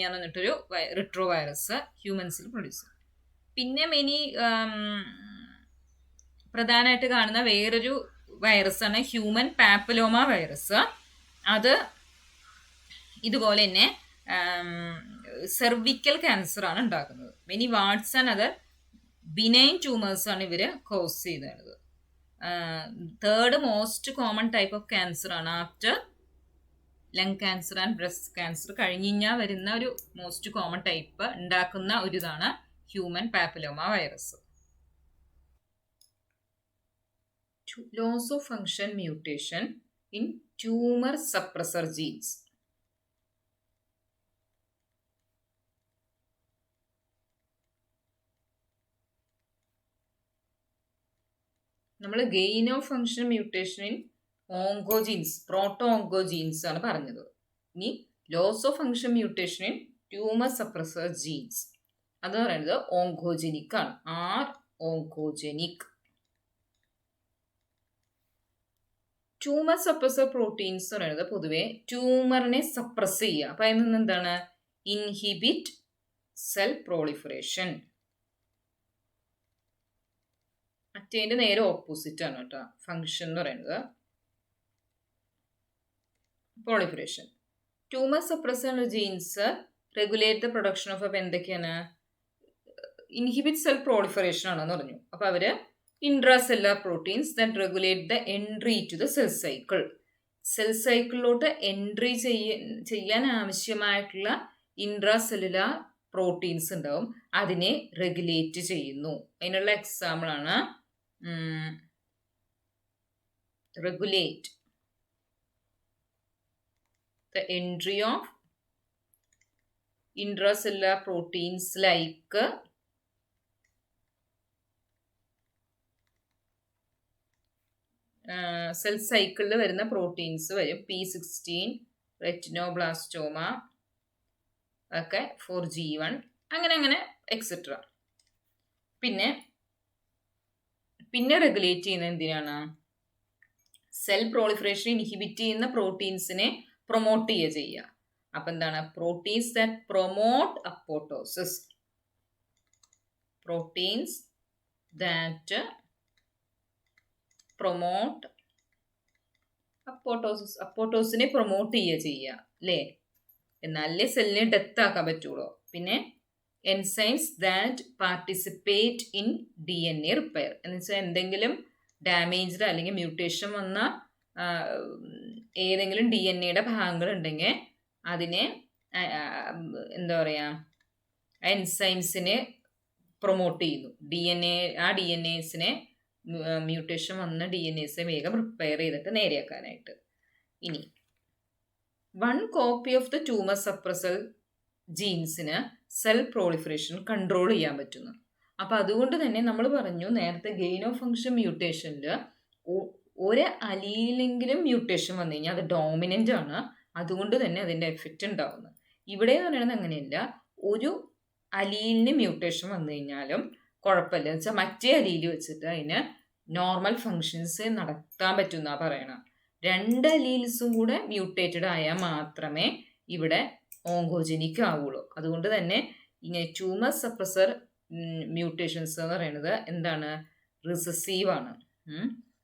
എന്ന് പറഞ്ഞിട്ടൊരു റിട്രോ വൈറസ് ഹ്യൂമൻസിൽ പ്രൊഡ്യൂസ് ചെയ്യും. പിന്നെ പ്രധാനമായിട്ട് കാണുന്ന വേറൊരു വൈറസാണ് ഹ്യൂമൻ പാപ്പിലോമ വൈറസ്. അത് ഇതുപോലെ തന്നെ സെർവിക്കൽ ക്യാൻസർ ആണ് ഉണ്ടാക്കുന്നത്. Many warts and other benign tumours ആണ് ഇവര് കോസ് ചെയ്തത്. Third most common type of cancer ആണ് after lung cancer and breast cancer കഴിഞ്ഞാൽ വരുന്ന ഒരു മോസ്റ്റ് കോമൺ ടൈപ്പ് ഉണ്ടാക്കുന്ന ഒരു ഇതാണ് human papilloma virus. Loss of function mutation in tumour suppressor genes. നമ്മൾ gain of function mutation in oncogenes, proto oncogenes ആണ് പറഞ്ഞത്. ഇനി loss of function mutation in tumour suppressor genes അത് പറയുന്നത് ഓങ്കോജനിക് ആണ്. Are oncogenic. Tumour suppressor proteins എന്ന് പറയുന്നത് പൊതുവെ ട്യൂമറിനെ സപ്രസ് ചെയ്യുക. അപ്പൊ അതിൽ നിന്ന് എന്താണ്? Inhibit cell proliferation. മറ്റേതിന്റെ നേരെ ഓപ്പോസിറ്റ് ആണ് കേട്ടോ ഫംഗ്ഷൻ എന്ന് പറയുന്നത്. Proliferation. Tumour suppressor genes regulate the production of എന്തൊക്കെയാണ്? ഇൻഹിബിറ്റ് സെൽ പ്രോളിഫറേഷൻ ആണെന്ന് പറഞ്ഞു. അപ്പൊ അവര് intracellular proteins that regulate the entry to the cell cycle. Cell സൈക്കിളിലോട്ട് എൻട്രി ചെയ്യാൻ ആവശ്യമായിട്ടുള്ള ഇൻട്രാസെല്ലുലാർ പ്രോട്ടീൻസ് ഉണ്ടാവും, അതിനെ റെഗുലേറ്റ് ചെയ്യുന്നു. അതിനുള്ള എക്സാമ്പിൾ ആണ് regulate the entry of intracellular proteins like cell സൈക്കിളിൽ വരുന്ന പ്രോട്ടീൻസ് വരും. P16, റെറ്റിനോബ്ലാസ്റ്റോമ ഒക്കെ 4G1 അങ്ങനെ എക്സെട്ര. പിന്നെ റെഗുലേറ്റ് ചെയ്യുന്ന എന്തിനാണ്? സെൽ പ്രോളിഫറേഷൻ ഇൻഹിബിറ്റ് ചെയ്യുന്ന പ്രോട്ടീൻസിനെ പ്രൊമോട്ട് ചെയ്യുക. അപ്പൊ എന്താണ്? Proteins that promote apoptosis. Proteins that promote apoptosis. അപ്പോട്ടോസിനെ പ്രൊമോട്ട് ചെയ്യുക അല്ലേ? എന്നാലേ സെല്ലിനെ ഡെത്ത് ആക്കാൻ പറ്റുള്ളൂ. പിന്നെ enzymes that participate in DNA repair എന്ന് വെച്ചാൽ എന്തെങ്കിലും ഡാമേജ്ഡ് അല്ലെങ്കിൽ മ്യൂട്ടേഷൻ വന്ന ഏതെങ്കിലും DNA ഭാഗങ്ങൾ ഉണ്ടെങ്കിൽ അതിനെ എന്താ പറയുക, എൻസൈംസിനെ പ്രൊമോട്ട് ചെയ്യുന്നു. DNAസിനെ മ്യൂട്ടേഷൻ വന്ന DNAസിനെ വേഗം റിപ്പയർ ചെയ്തിട്ട് നേരെയാക്കാനായിട്ട്. ഇനി 1 copy of the tumour suppressor ജീൻസിന് സെൽ പ്രോളിഫറേഷൻ കൺട്രോൾ ചെയ്യാൻ പറ്റുന്നു. അപ്പം അതുകൊണ്ട് തന്നെ നമ്മൾ പറഞ്ഞു നേരത്തെ ഗെയിൻ ഓഫ് ഫങ്ഷൻ മ്യൂട്ടേഷനിൽ ഒരു അലീലെങ്കിലും മ്യൂട്ടേഷൻ വന്നു കഴിഞ്ഞാൽ അത് ഡോമിനൻ്റ് ആണ്, അതുകൊണ്ട് തന്നെ അതിൻ്റെ എഫക്റ്റ് ഉണ്ടാവുന്നത്. ഇവിടെ എന്ന് പറയുന്നത് അങ്ങനെയല്ല, ഒരു അലീലിന് മ്യൂട്ടേഷൻ വന്നു കഴിഞ്ഞാലും കുഴപ്പമില്ല. എന്ന് വെച്ചാൽ മറ്റേ അലീൽ വെച്ചിട്ട് അതിന് നോർമൽ ഫങ്ഷൻസ് നടത്താൻ പറ്റുന്ന പറയണം. 2 അലീൽസും കൂടെ മ്യൂട്ടേറ്റഡ് ആയാൽ മാത്രമേ ഇവിടെ ഓങ്കോജനിക് ആവുള്ളൂ. അതുകൊണ്ട് തന്നെ ഇങ്ങനെ ട്യൂമർ സപ്രസർ മ്യൂട്ടേഷൻസ് എന്ന് പറയുന്നത് എന്താണ്? റിസസീവ് ആണ്.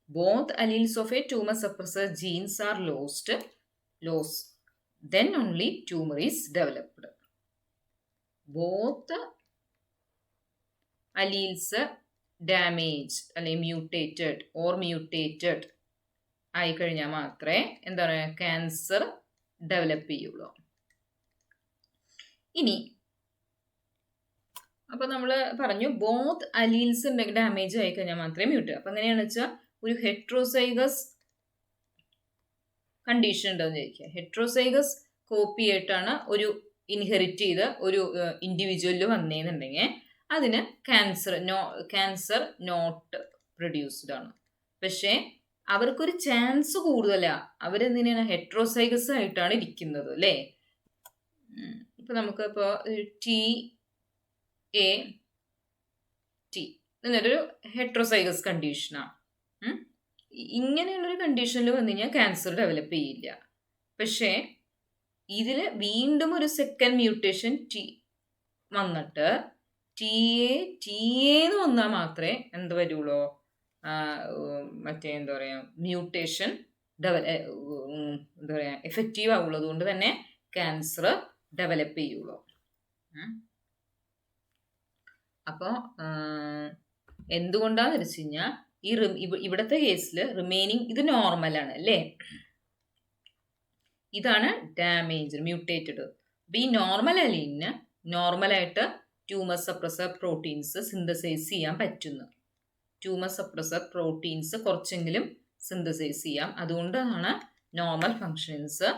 Both alleles of a tumor suppressor genes are lost, then only tumor is developed. Both alleles damaged അല്ലെങ്കിൽ mutated ആയി കഴിഞ്ഞാൽ മാത്രമേ എന്താ പറയുക ക്യാൻസർ ഡെവലപ്പ് ചെയ്യുള്ളൂ. ഇനി അപ്പൊ നമ്മൾ പറഞ്ഞു ബോത്ത് അലീൽസ് ഡാമേജ് ആയി കഴിഞ്ഞാൽ മാത്രമേ മ്യൂട്ടേറ്റ്. അപ്പൊ എങ്ങനെയാണെന്ന് വെച്ചാൽ ഒരു ഹെട്രോസൈഗസ് കണ്ടീഷൻ ഉണ്ടെന്ന് ചോദിക്കുക. ഹെട്രോസൈഗസ് കോപ്പി ആയിട്ടാണ് ഒരു ഇൻഹെറിറ്റ് ചെയ്ത ഒരു ഇൻഡിവിജ്വലിൽ വന്നേന്നുണ്ടെങ്കിൽ അതിന് ക്യാൻസർ നോട്ട് പ്രൊഡ്യൂസ്ഡ് ആണ്. പക്ഷേ അവർക്കൊരു ചാൻസ് കൂടുതലാണ്. അവരെന്തിനാണ്? ഹെട്രോസൈഗസ് ആയിട്ടാണ് ഇരിക്കുന്നത് അല്ലേ? ഇപ്പൊ നമുക്കിപ്പോൾ TAT എന്നൊരു ഹെട്രോസൈഗസ് കണ്ടീഷനാണ്. ഇങ്ങനെയുള്ളൊരു കണ്ടീഷനിൽ വന്നു കഴിഞ്ഞാൽ ക്യാൻസർ ഡെവലപ്പ് ചെയ്യില്ല. പക്ഷേ ഇതിൽ വീണ്ടും ഒരു സെക്കൻഡ് മ്യൂട്ടേഷൻ വന്നിട്ട് TA വന്നാൽ മാത്രമേ എന്ത് വരുള്ളൂ? മറ്റേ എന്താ പറയുക മ്യൂട്ടേഷൻ എന്താ പറയുക എഫക്റ്റീവ് ആവുള്ളൂ. അതുകൊണ്ട് തന്നെ ക്യാൻസർ ഡെവലപ്പ് ചെയ്യുള്ളൂ. അപ്പോൾ എന്തുകൊണ്ടാന്ന് വെച്ച് കഴിഞ്ഞാൽ ഇവിടുത്തെ കേസിൽ റിമൈനിങ് ഇത് നോർമലാണ് അല്ലേ? ഇതാണ് ഡാമേജ് മ്യൂട്ടേറ്റഡ്. അപ്പം ഈ നോർമൽ അലീനിന് നോർമലായിട്ട് ട്യൂമർ സപ്രസർ പ്രോട്ടീൻസ് സിന്തസൈസ് ചെയ്യാൻ പറ്റുന്നു. ട്യൂമർ സപ്രസർ പ്രോട്ടീൻസ് കുറച്ചെങ്കിലും സിന്തസൈസ് ചെയ്യാം. അതുകൊണ്ടാണ് നോർമൽ ഫങ്ഷൻസ്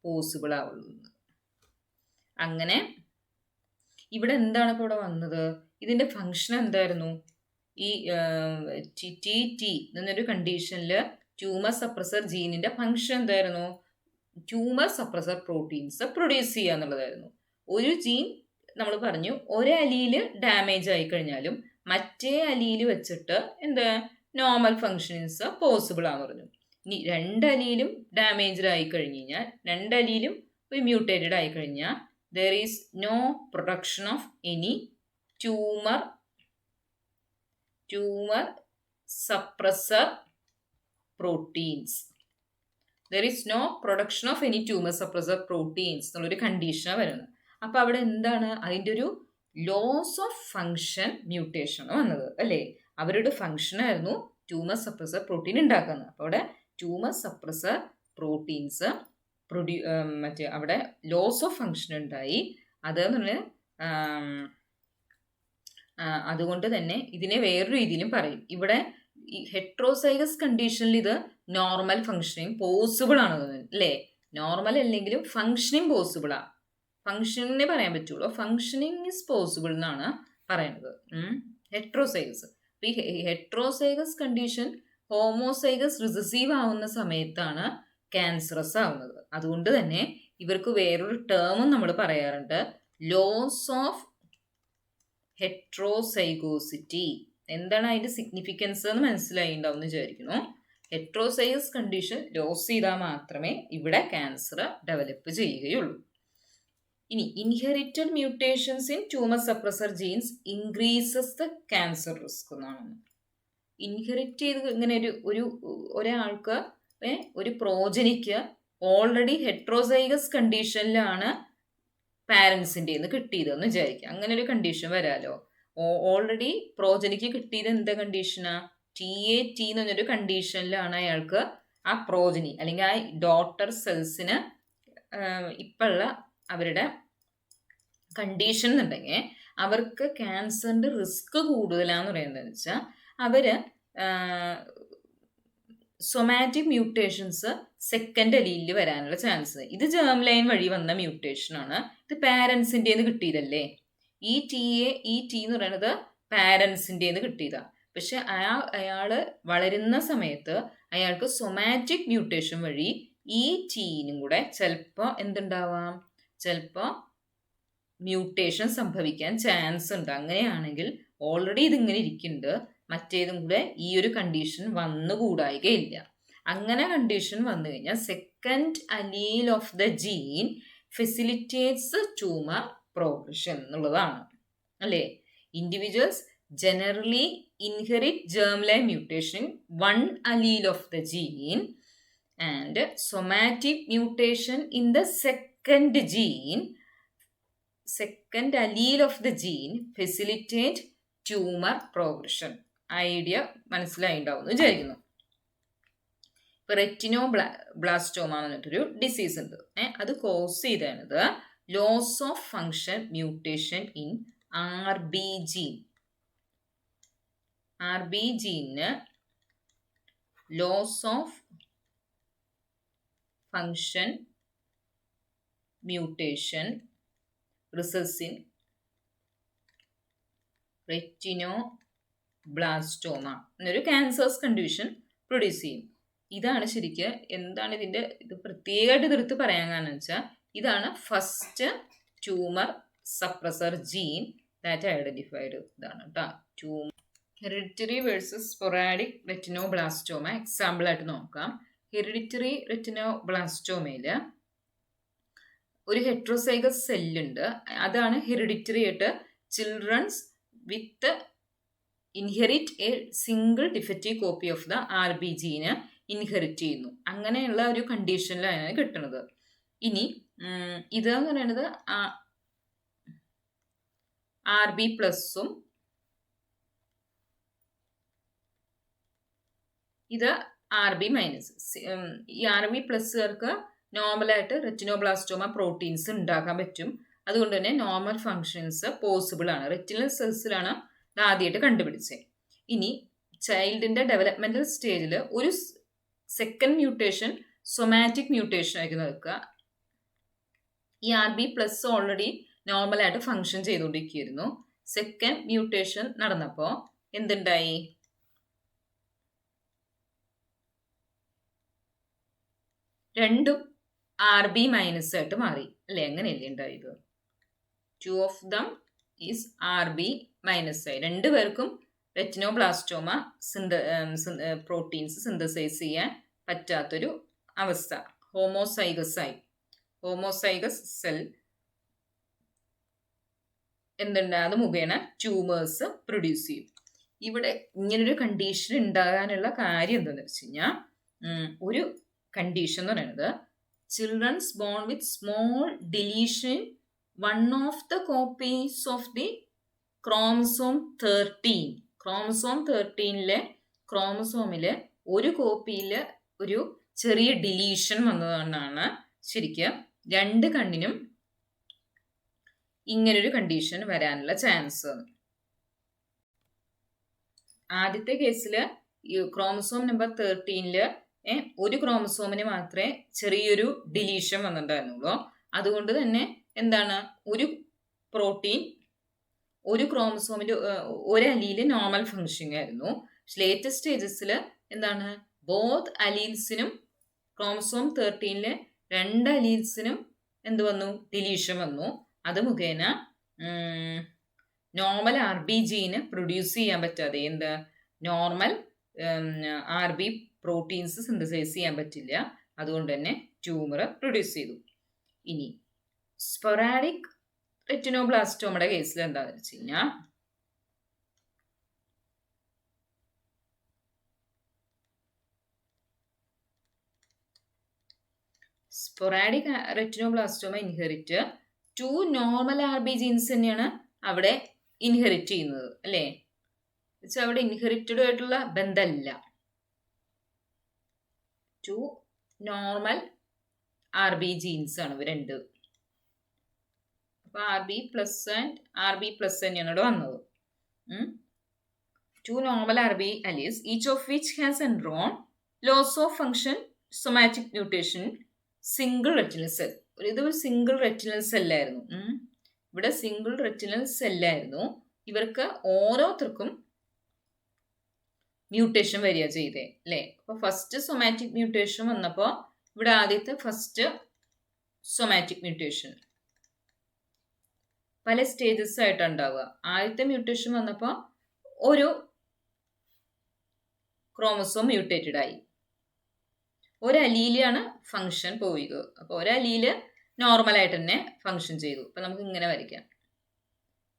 പോസിബിൾ ആവുന്നത്. അങ്ങനെ ഇവിടെ എന്താണ് ഇപ്പോൾ ഇവിടെ വന്നത്? ഇതിൻ്റെ ഫങ്ഷൻ എന്തായിരുന്നു? ഈ TT എന്നൊരു കണ്ടീഷനിൽ ട്യൂമർ സപ്രസർ ജീനിൻ്റെ ഫങ്ഷൻ എന്തായിരുന്നു? ട്യൂമർ സപ്രസർ പ്രോട്ടീൻസ് പ്രൊഡ്യൂസ് ചെയ്യുക എന്നുള്ളതായിരുന്നു. ഒരു ജീൻ നമ്മൾ പറഞ്ഞു ഒരു അലീല് ഡാമേജ് ആയി കഴിഞ്ഞാലും മറ്റേ അലീല് വെച്ചിട്ട് എന്താ നോർമൽ ഫങ്ഷൻസ് പോസിബിൾ ആണെന്ന് പറഞ്ഞു. ഇനി രണ്ടലീലും ഡാമേജ്ഡ് ആയി കഴിഞ്ഞ് കഴിഞ്ഞാൽ, രണ്ടലീലും ഒരു മ്യൂട്ടേറ്റഡ് ആയി കഴിഞ്ഞാൽ there is no production of any tumor suppressor proteins. There is no production of any tumor suppressor proteins എന്നുള്ളൊരു കണ്ടീഷനാണ് വരുന്നത്. അപ്പോൾ അവിടെ എന്താണ് അതിൻ്റെ ഒരു ലോസ് ഓഫ് ഫങ്ഷൻ മ്യൂട്ടേഷൻ വന്നത് അല്ലേ? അവരുടെ ഫങ്ഷനായിരുന്നു ട്യൂമർ സപ്രസർ പ്രോട്ടീൻ ഉണ്ടാക്കുന്നത്. അപ്പോൾ അവിടെ ട്യൂമർ സപ്രസർ പ്രോട്ടീൻസ് മറ്റേ അവിടെ ലോസ് ഓഫ് ഫങ്ഷൻ ഉണ്ടായി. അതെന്ന് പറഞ്ഞാൽ അതുകൊണ്ട് തന്നെ ഇതിനെ വേറൊരു രീതിയിലും പറയും. ഇവിടെ ഈ ഹെട്രോസൈഗസ് കണ്ടീഷനിൽ ഇത് നോർമൽ ഫങ്ഷനിങ് പോസിബിൾ ആണ് അല്ലേ? നോർമൽ അല്ലെങ്കിലും ഫങ്ഷനിങ് പോസിബിളാ. ഫങ്ഷനിനെ പറയാൻ പറ്റുള്ളൂ. ഫങ്ഷനിങ് ഇസ് പോസിബിൾ എന്നാണ് പറയുന്നത് ഹെട്രോസൈഗസ്. ഈ ഹെട്രോസൈഗസ് കണ്ടീഷൻ ഹോമോസൈഗസ് റിസസീവ് ആവുന്ന സമയത്താണ് ക്യാൻസറസ് ആവുന്നത്. അതുകൊണ്ട് തന്നെ ഇവർക്ക് വേറൊരു ടേമും നമ്മൾ പറയാറുണ്ട്, ലോസ് ഓഫ് ഹെട്രോസൈഗോസിറ്റി. എന്താണ് അതിൻ്റെ സിഗ്നിഫിക്കൻസ് എന്ന് മനസ്സിലായിണ്ടാവും എന്ന് വിചാരിക്കുന്നു. ഹെട്രോസൈഗസ് കണ്ടീഷൻ ലോസ് ചെയ്താൽ മാത്രമേ ഇവിടെ ക്യാൻസർ ഡെവലപ്പ് ചെയ്യുകയുള്ളൂ. ഇനി inherited mutations in tumour suppressor genes increases the cancer risk എന്നാണ്. ഇൻഹെറിറ്റ് ചെയ്ത് ഇങ്ങനെ ഒരാൾക്ക് ഒരു പ്രോജനിക്ക് ഓൾറെഡി ഹെട്രോസൈഗസ് കണ്ടീഷനിലാണ് പാരൻസിൻ്റെ നിന്ന് കിട്ടിയതെന്ന് വിചാരിക്കുക. അങ്ങനെ ഒരു കണ്ടീഷൻ വരാലോ. ഓൾറെഡി പ്രോജനിക്ക് കിട്ടിയത് എന്താ കണ്ടീഷനാ? TAT എന്ന് പറഞ്ഞൊരു കണ്ടീഷനിലാണ് അയാൾക്ക് ആ പ്രോജനി അല്ലെങ്കിൽ ആ ഡോട്ടർ സെൽസിന് ഇപ്പോഴുള്ള അവരുടെ കണ്ടീഷൻ എന്നുണ്ടെങ്കിൽ അവർക്ക് ക്യാൻസറിൻ്റെ റിസ്ക് കൂടുതലാന്ന് പറയുന്നതെന്ന് വെച്ചാൽ അവർ സൊമാറ്റിക് മ്യൂട്ടേഷൻസ് സെക്കൻഡ് അലീലിൽ വരാനുള്ള ചാൻസ്. ഇത് ജേം ലൈൻ വഴി വന്ന മ്യൂട്ടേഷനാണ്. ഇത് പാരൻസിൻ്റെ കിട്ടിയതല്ലേ. ഈ ടി എന്ന് പറയുന്നത് പാരൻസിൻ്റെ കിട്ടിയതാണ്. പക്ഷെ അയാൾ വളരുന്ന സമയത്ത് അയാൾക്ക് സൊമാറ്റിക് മ്യൂട്ടേഷൻ വഴി ഈ ടീനും കൂടെ ചിലപ്പോൾ എന്തുണ്ടാവാം, ചിലപ്പോൾ മ്യൂട്ടേഷൻ സംഭവിക്കാൻ ചാൻസ് ഉണ്ട്. അങ്ങനെയാണെങ്കിൽ ഓൾറെഡി ഇതിങ്ങനെ ഇരിക്കുന്നുണ്ട്, മറ്റേതും കൂടെ ഈ ഒരു കണ്ടീഷൻ വന്നുകൂടായികയില്ല. അങ്ങനെ കണ്ടീഷൻ വന്നു കഴിഞ്ഞാൽ second allele of the gene facilitates tumour progression എന്നുള്ളതാണ് അല്ലേ. Individuals generally inherit germline mutation in one allele of the gene and somatic mutation in the second allele of the gene facilitate tumor progression. Idea മനസ്സിലായിണ്ടാവും എന്ന് വിചാരിക്കുന്നു. ഇപ്പൊ റെറ്റിനോബ്ലാസ്റ്റോമ എന്നിട്ടൊരു ഡിസീസ് ഉണ്ട്. അത് കോസ് ചെയ്തത് loss of function mutation in RB gene. RB ജീന് loss of function mutation results in retinoblastoma എന്നൊരു ക്യാൻസേഴ്സ് കണ്ടീഷൻ പ്രൊഡ്യൂസ് ചെയ്യും. ഇതാണ് ശരിക്ക് എന്താണ് ഇത് പ്രത്യേകമായിട്ട് ഇതെടുത്ത് പറയാൻ കാരണം വെച്ചാൽ ഇതാണ് first tumour suppressor gene that identified. ഇതാണ് കേട്ടോ hereditary versus sporadic retinoblastoma. Example ആയിട്ട് നോക്കാം. ഹെറിഡിറ്ററി റെറ്റിനോബ്ലാസ്റ്റോമയിൽ ഒരു ഹെട്രോസൈഗസ് സെല്ലുണ്ട്. അതാണ് ഹെറിഡിറ്ററി ആയിട്ട് children's with inherit A single defective copy of the RB gene inherit ചെയ്യുന്നു. അങ്ങനെയുള്ള ഒരു കണ്ടീഷനിലാണ് കിട്ടുന്നത്. ഇനി ഇതെന്ന് പറയുന്നത് RB പ്ലസും ഇത് RB മൈനസ്. ഈ RB പ്ലസ്സുകാർക്ക് നോർമലായിട്ട് റെറ്റിനോബ്ലാസ്റ്റോമ പ്രോട്ടീൻസ് ഉണ്ടാക്കാൻ പറ്റും. അതുകൊണ്ട് തന്നെ നോർമൽ ഫങ്ഷൻസ് പോസിബിൾ ആണ്. റെറ്റിനൽ സെൽസിലാണ് ഇത് ആദ്യമായിട്ട് കണ്ടുപിടിച്ചത്. ഇനി ചൈൽഡിന്റെ ഡെവലപ്മെന്റൽ സ്റ്റേജിൽ ഒരു സെക്കൻഡ് മ്യൂട്ടേഷൻ സൊമാറ്റിക് മ്യൂട്ടേഷൻ ആയിരിക്കും നിൽക്കുക. ഈ RB പ്ലസ് ഓൾറെഡി നോർമലായിട്ട് ഫങ്ഷൻ ചെയ്തുകൊണ്ടിരിക്കുകയായിരുന്നു. സെക്കൻഡ് മ്യൂട്ടേഷൻ നടന്നപ്പോൾ എന്തുണ്ടായി? രണ്ടും RB മൈനസ് ആയിട്ട് മാറി അല്ലേ. അങ്ങനെയല്ലേ ഉണ്ടായത്? 2 of them is RB - I. രണ്ടുപേർക്കും റെറ്റിനോബ്ലാസ്റ്റോമ പ്രോട്ടീൻസ് സിന്തസൈസ് ചെയ്യാൻ പറ്റാത്തൊരു അവസ്ഥ. ഹോമോസൈഗസ് സെൽ അത് മുഖേന ട്യൂമേഴ്സ് പ്രൊഡ്യൂസ് ചെയ്യും. ഇവിടെ ഇങ്ങനൊരു കണ്ടീഷൻ ഉണ്ടാകാനുള്ള കാര്യം എന്താണെന്ന് വെച്ച് കഴിഞ്ഞാൽ, ഒരു കണ്ടീഷൻ എന്ന് പറയുന്നത് children's bone with small deletion one of the copies of the chromosome 13. Chromosome 13 ക്രോമസോമില് ഒരു കോപ്പിയിൽ ഒരു ചെറിയ ഡിലീഷൻ വന്നതുകൊണ്ടാണ് ശരിക്കും രണ്ട് കണ്ണിനും ഇങ്ങനൊരു കണ്ടീഷൻ വരാനുള്ള ചാൻസ്. ആദ്യത്തെ കേസില് ഈ ക്രോമസോം നമ്പർ 13 ഒരു ക്രോമസോമിന് മാത്രമേ ചെറിയൊരു ഡിലീഷൻ വന്നിട്ടുണ്ടായിരുന്നുള്ളൂ. അതുകൊണ്ട് തന്നെ ഒരു പ്രോട്ടീൻ ഒരു ക്രോമസോമിൽ ഒരു അലീല് നോർമൽ ഫങ്ഷനിങ് ആയിരുന്നു. ലേറ്റസ്റ്റ് സ്റ്റേജസിൽ ബോത്ത് അലീൽസിനും ക്രോമസോം 13 രണ്ട് അലീൽസിനും വന്നു, ഡിലീഷൻ വന്നു. അത് മുഖേന നോർമൽ RB ജീന് പ്രൊഡ്യൂസ് ചെയ്യാൻ പറ്റാതെ നോർമൽ RB പ്രോട്ടീൻസ് സിന്തസൈസ് ചെയ്യാൻ പറ്റില്ല. അതുകൊണ്ട് തന്നെ ട്യൂമർ പ്രൊഡ്യൂസ് ചെയ്തു. ഇനി സ്പൊറാഡിക് റെറ്റിനോബ്ലാസ്റ്റോമയുടെ കേസിൽ എന്താണെന്ന് വെച്ച് കഴിഞ്ഞാൽ, sporadic retinoblastoma inherit 2 normal RB genes തന്നെയാണ് അവിടെ ഇൻഹെറിറ്റ് ചെയ്യുന്നത്, അല്ലേ? വെച്ചാൽ അവിടെ ഇൻഹെറിറ്റഡ് ആയിട്ടുള്ള ബന്ധമല്ല. 2 നോർമൽ RB ജീൻസ് ആണ് ഇവ രണ്ട്. അപ്പൊ RB+ ആൻഡ് RB+ തന്നെയാണ് ഇവിടെ വന്നത്. 2 normal RB alleles, each of which has undergone loss of function, somatic mutation, single retinal cell. ഇത് ഒരു സിംഗിൾ റെറ്റിനൽ സെല്ലായിരുന്നു. ഇവിടെ സിംഗിൾ റെറ്റിനൽ സെല്ലായിരുന്നു. ഇവർക്ക് ഓരോരുത്തർക്കും മ്യൂട്ടേഷൻ വരിക ചെയ്തേ, അല്ലേ? അപ്പൊ ഫസ്റ്റ് സൊമാറ്റിക് മ്യൂട്ടേഷൻ വന്നപ്പോൾ ഇവിടെ ആദ്യത്തെ ഫസ്റ്റ് സൊമാറ്റിക് മ്യൂട്ടേഷൻ പല സ്റ്റേജസ് ആയിട്ടാണ് ഉണ്ടാവുക. ആദ്യത്തെ മ്യൂട്ടേഷൻ വന്നപ്പോൾ ഒരു ക്രോമസോം മ്യൂട്ടേറ്റഡ് ആയി, ഒരു അലീലാണ് ഫങ്ഷൻ പോയത്. അപ്പോൾ ഒരു അലീല് നോർമലായിട്ട് തന്നെ ഫങ്ഷൻ ചെയ്തു. അപ്പം നമുക്ക് ഇങ്ങനെ വരയ്ക്കാം.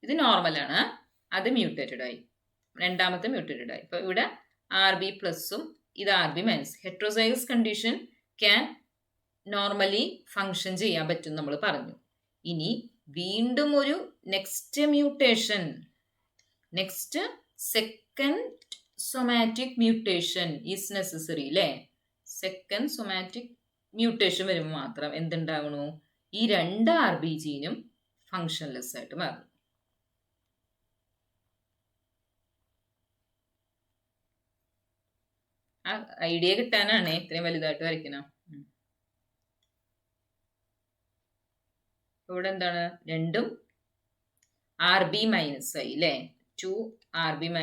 ഇത് നോർമലാണ്, അത് മ്യൂട്ടേറ്റഡ് ആയി, രണ്ടാമത്തെ മ്യൂട്ടേറ്റഡ് ആയി. അപ്പോൾ ഇവിടെ RB+ഉം ഇത് RB-. Heterozygous condition can normally function ചെയ്യാൻ പറ്റും നമ്മൾ പറഞ്ഞു. ഇനി വീണ്ടും ഒരു next mutation, next second somatic mutation is necessary, അല്ലേ? സെക്കൻഡ് സൊമാറ്റിക് മ്യൂട്ടേഷൻ വരുമ്പോൾ മാത്രം എന്തുണ്ടാവണു? ഈ രണ്ട് RB ജീനും ഫങ്ഷൻലെസ് ആയിട്ട് മാറും. ആ ഐഡിയ കിട്ടാനാണ് ഇത്രയും വലുതായിട്ട് വരയ്ക്കണം. ഇവിടെ രണ്ടും RB- ആയി, അല്ലേ? 2 RB-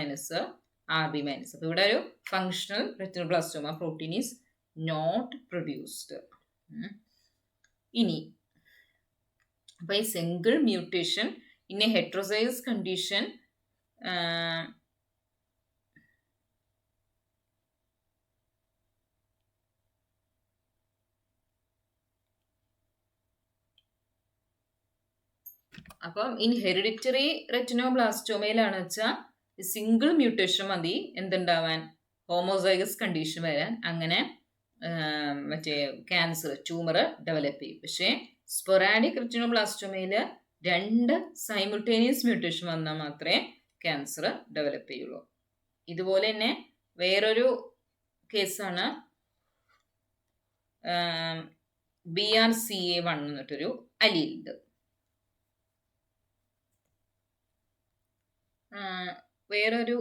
RB-. അപ്പൊ ഇവിടെ ഒരു functional retinoblastoma protein is not produced. ഇനി അപ്പൊ ഈ single mutation in a heterozygous condition അപ്പം ഇൻ ഹെറിഡിറ്ററി റെറ്റിനോബ്ലാസ്റ്റോമയിലാണ് വെച്ചാൽ സിംഗിൾ മ്യൂട്ടേഷൻ മതി എന്തുണ്ടാവാൻ, ഹോമോസൈഗസ് കണ്ടീഷൻ വരാൻ. അങ്ങനെ മറ്റേ ക്യാൻസർ ട്യൂമർ ഡെവലപ്പ് ചെയ്യും. പക്ഷേ സ്പൊറാഡിക് റെറ്റിനോബ്ലാസ്റ്റോമയിൽ രണ്ട് സൈമിൾട്ടേനിയസ് മ്യൂട്ടേഷൻ വന്നാൽ മാത്രമേ ക്യാൻസർ ഡെവലപ്പ് ചെയ്യുള്ളൂ. ഇതുപോലെ തന്നെ വേറൊരു കേസാണ് BRCA1 എന്നിട്ടൊരു അലീലുണ്ട്. വേറൊരു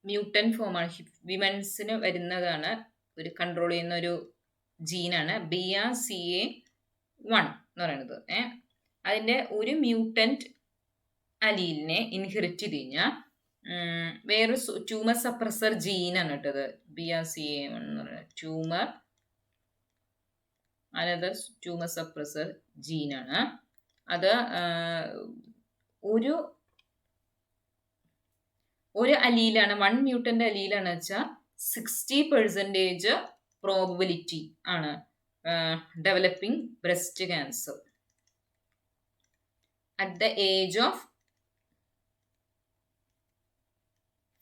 മ്യൂട്ടൻ ഫോമാണ്, വിമൻസിന് വരുന്നതാണ്, ഒരു കൺട്രോൾ ചെയ്യുന്ന ഒരു ജീനാണ് BRCA1 എന്ന് പറയുന്നത്. അതിൻ്റെ ഒരു മ്യൂട്ടൻറ്റ് അലീലിനെ ഇൻഹെറിറ്റ് ചെയ്ത് കഴിഞ്ഞാൽ വേറൊരു ട്യൂമർ സപ്രസർ ജീനാണ് കേട്ടത്. BRCA1 എന്ന് പറയുന്നത് ട്യൂമർ സപ്രസർ ജീനാണ്. അത് ഒരു അലീലാണ്, 1 മ്യൂട്ടന്റ് അലീലാണ് വെച്ചാൽ 60% പ്രോബബിലിറ്റി ആണ് developing breast cancer at the age of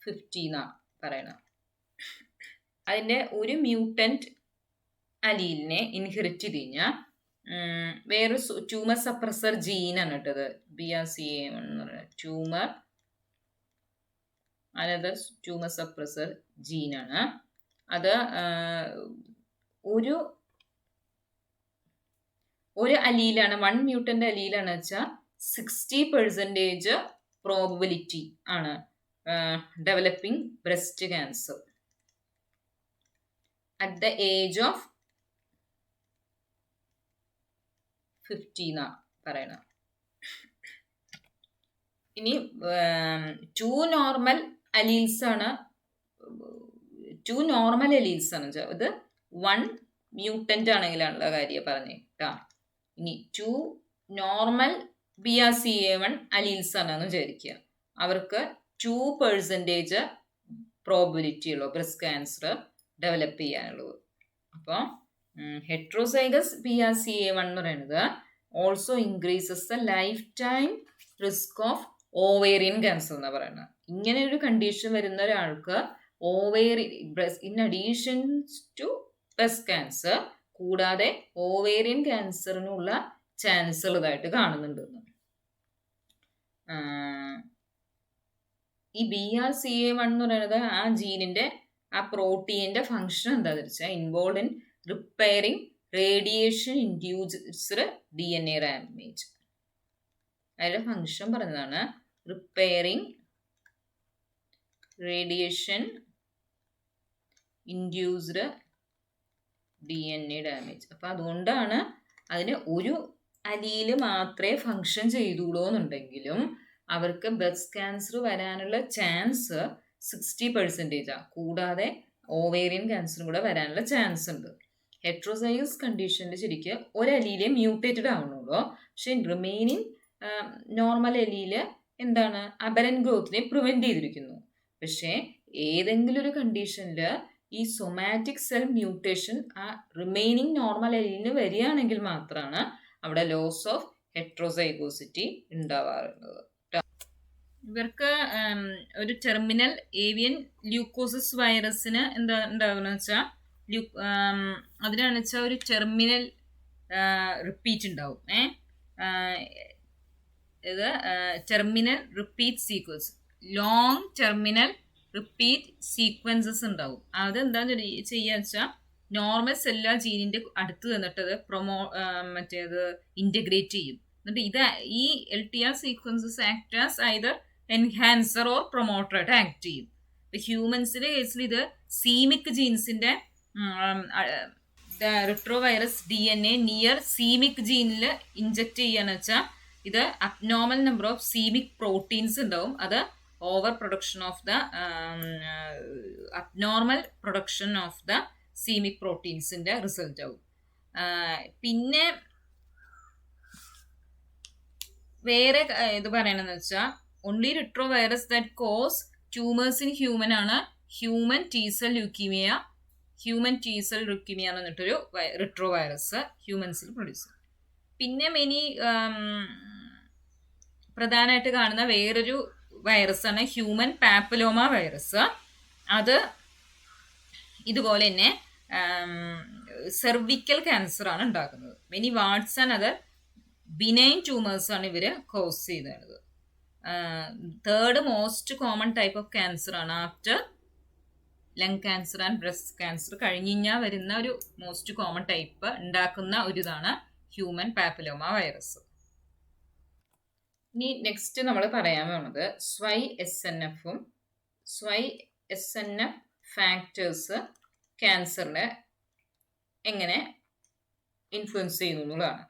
50 എന്നാണ് പറയണത്. അതിൻ്റെ ഒരു മ്യൂട്ടന്റ് അലീലിനെ ഇൻഹെറിറ്റ് ചെയ്ത് കഴിഞ്ഞാൽ വേറൊരു ട്യൂമർ സപ്രസർ ജീനാണ് കേട്ടത്, BRCA1 എന്ന് പറയുന്നത് അനദർ ട്യൂമർ സപ്രസർ ജീനാണ്. അത് ഒരു അലീലാണ്, 1 മ്യൂട്ടന്റ് അലീലാണ് വെച്ചാൽ 60% പ്രോബബിലിറ്റി ആണ് developing breast cancer at the age of 50 എന്നാണ് പറയണത്. ഇനി 2 നോർമൽ അലീൽസ് ആണ് ഇത് 1 മ്യൂട്ടന്റ് ആണെങ്കിലാണുള്ള കാര്യം പറഞ്ഞേട്ടാ. ഇനി 2 നോർമൽ BRCA1 അലീൽസ് ആണെന്ന് വിചാരിക്കുക. അവർക്ക് 2% പ്രോബിലിറ്റി ഉള്ളൂ ബ്രസ്റ്റ് ക്യാൻസർ ഡെവലപ്പ് ചെയ്യാനുള്ളത്. അപ്പോൾ ഹെട്രോസൈഗസ് BRCA1 എന്ന് പറയുന്നത് also increases the life time risk of ovarian cancer എന്ന് പറയുന്നത്. ഇങ്ങനെ ഒരു കണ്ടീഷൻ വരുന്ന ഒരാൾക്ക് in addition to breast cancer കൂടാതെ ഓവേറിയൻ ക്യാൻസറിനുള്ള ചാൻസ് ഉള്ളതായിട്ട് കാണുന്നുണ്ടെന്ന്. ഈ BRCA1 എന്ന് പറയുന്നത് ആ ജീനിന്റെ ആ പ്രോട്ടീന്റെ ഫംഗ്ഷൻ എന്താണെന്ന് വെച്ചാൽ involve in repairing radiation induced DNA damage. അതിന്റെ ഫംഗ്ഷൻ പറഞ്ഞതാണ് repairing radiation induced DNA damage. അപ്പം അതുകൊണ്ടാണ് അതിന് ഒരു അലീല് മാത്രമേ ഫങ്ഷൻ ചെയ്തുള്ളൂ എന്നുണ്ടെങ്കിലും അവർക്ക് ബ്രസ്റ്റ് ക്യാൻസർ വരാനുള്ള ചാൻസ് 60%. കൂടാതെ ഓവേറിയൻ ക്യാൻസറും കൂടെ വരാനുള്ള ചാൻസ് ഉണ്ട്. ഹെട്രോസൈഗസ് കണ്ടീഷനിൽ ശരിക്കും ഒരലീലെ മ്യൂട്ടേറ്റഡ് ആവണുള്ളൂ. പക്ഷെ റിമൈനിങ് നോർമൽ അലീല് എന്താണ് അബലൻ ഗ്രോത്തിനെ പ്രിവെന്റ് ചെയ്തിരിക്കുന്നു. പക്ഷേ ഏതെങ്കിലും ഒരു കണ്ടീഷനിൽ ഈ സൊമാറ്റിക് സെൽ മ്യൂട്ടേഷൻ ആ റിമൈനിങ് നോർമൽ അലീലിന് വരികയാണെങ്കിൽ മാത്രമാണ് അവിടെ ലോസ് ഓഫ് ഹെട്രോസൈഗോസിറ്റി ഉണ്ടാവാറുള്ളത്. ഇവർക്ക് ഒരു ടെർമിനൽ ഏവിയൻ ല്യൂക്കോസിസ് വൈറസിന് എന്താ ഉണ്ടാകുന്ന വെച്ചാൽ അതിനാണ് വെച്ചാൽ ഒരു ടെർമിനൽ റിപ്പീറ്റ് ഉണ്ടാവും. ഇത് terminal repeat sequence, long terminal repeat sequences ഉണ്ടാവും. അത് എന്താന്ന് ചെയ്യുക വെച്ചാൽ നോർമൽ സെല്ലുലാർ ജീനിന്റെ അടുത്ത് നിന്നിട്ട് അത് ഇന്റഗ്രേറ്റ് ചെയ്യും. എന്നിട്ട് ഈ LTR sequences act as either enhancer or promoter ആയിട്ട് ആക്ട് ചെയ്യും. ഹ്യൂമൻസിന്റെ കേസിൽ ഇത് സീമിക് ജീൻസിന്റെ റിട്രോവൈറസ് DNA നിയർ സീമിക് ജീനിൽ ഇൻജക്ട് ചെയ്യാന്ന് വെച്ചാൽ ഇത് abnormal number of c myc proteins ഉണ്ടാവും. അത് over production of the abnormal production of the c myc പ്രോട്ടീൻസിന്റെ റിസൾട്ട് ആവും. പിന്നെ വേറെ ഇത് പറയണെന്ന് വെച്ചാൽ only retrovirus that cause tumours in human ആണ് ഹ്യൂമൻ ടീസെൽ ല്യൂക്കീമിയ എന്ന് പറഞ്ഞിട്ടൊരു റിട്രോവൈറസ് ഹ്യൂമൻസിൽ പ്രൊഡ്യൂസ് ചെയ്യും. പിന്നെ പ്രധാനമായിട്ട് കാണുന്ന വേറൊരു വൈറസാണ് ഹ്യൂമൻ പാപ്പിലോമ വൈറസ്. അത് ഇതുപോലെ തന്നെ സെർവിക്കൽ ക്യാൻസർ ആണ് ഉണ്ടാക്കുന്നത്. Many warts and other benign tumours ആണ് ഇവര് കോസ് ചെയ്യുന്നത്. Third most common type of cancer ആണ് after lung cancer and breast cancer കഴിഞ്ഞാൽ വരുന്ന ഒരു മോസ്റ്റ് കോമൺ ടൈപ്പ് ഉണ്ടാക്കുന്ന ഒരു ഇതാണ് ഹ്യൂമൻ പാപ്പിലോമ വൈറസ്. ഇനി നെക്സ്റ്റ് നമ്മൾ പറയാൻ പോകുന്നത് SYSNFും SYSNF ഫാക്ടേഴ്സ് ക്യാൻസറിനെ എങ്ങനെ ഇൻഫ്ലുവൻസ് ചെയ്യുന്നു എന്നുള്ളതാണ്.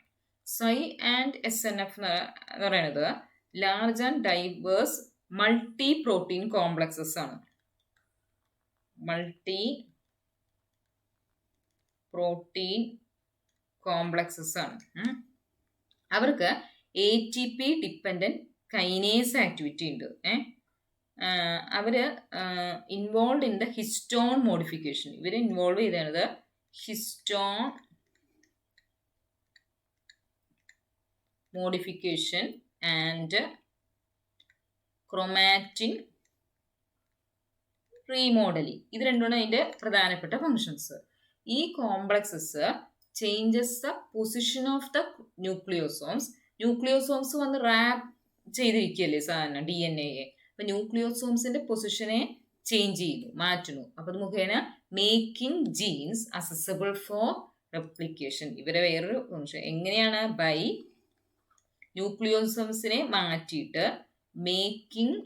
SYSNF എന്ന് പറയുന്നത് large and diverse multi protein complexes ആണ്. മൾട്ടി പ്രോട്ടീൻ കോംപ്ലക്സസ് ആണ്. അവർക്ക് ATP ഡിപ്പെൻഡൻറ്റ് കൈനേസ് ആക്ടിവിറ്റി ഉണ്ട്. അവർ involve in the histone modification. ഇവർ ഇൻവോൾവ് ചെയ്തത് histone modification and chromatin remodelling. ഇത് രണ്ടുമാണ് അതിൻ്റെ പ്രധാനപ്പെട്ട ഫങ്ഷൻസ്. ഈ complexes changes the position of the nucleosomes. Nucleosomes വന്ന് റാപ്പ് ചെയ്തിരിക്കുകയല്ലേ സാധാരണ DNA-യെ. അപ്പം ന്യൂക്ലിയോസോംസിന്റെ പൊസിഷനെ ചേഞ്ച് ചെയ്യുന്നു, മാറ്റുന്നു. അപ്പം അത് മുഖേന making genes accessible for replication. ഇവരെ വേറൊരു ഫംഗ്ഷൻ എങ്ങനെയാണ്? ബൈ ന്യൂക്ലിയോസോംസിനെ മാറ്റിയിട്ട് making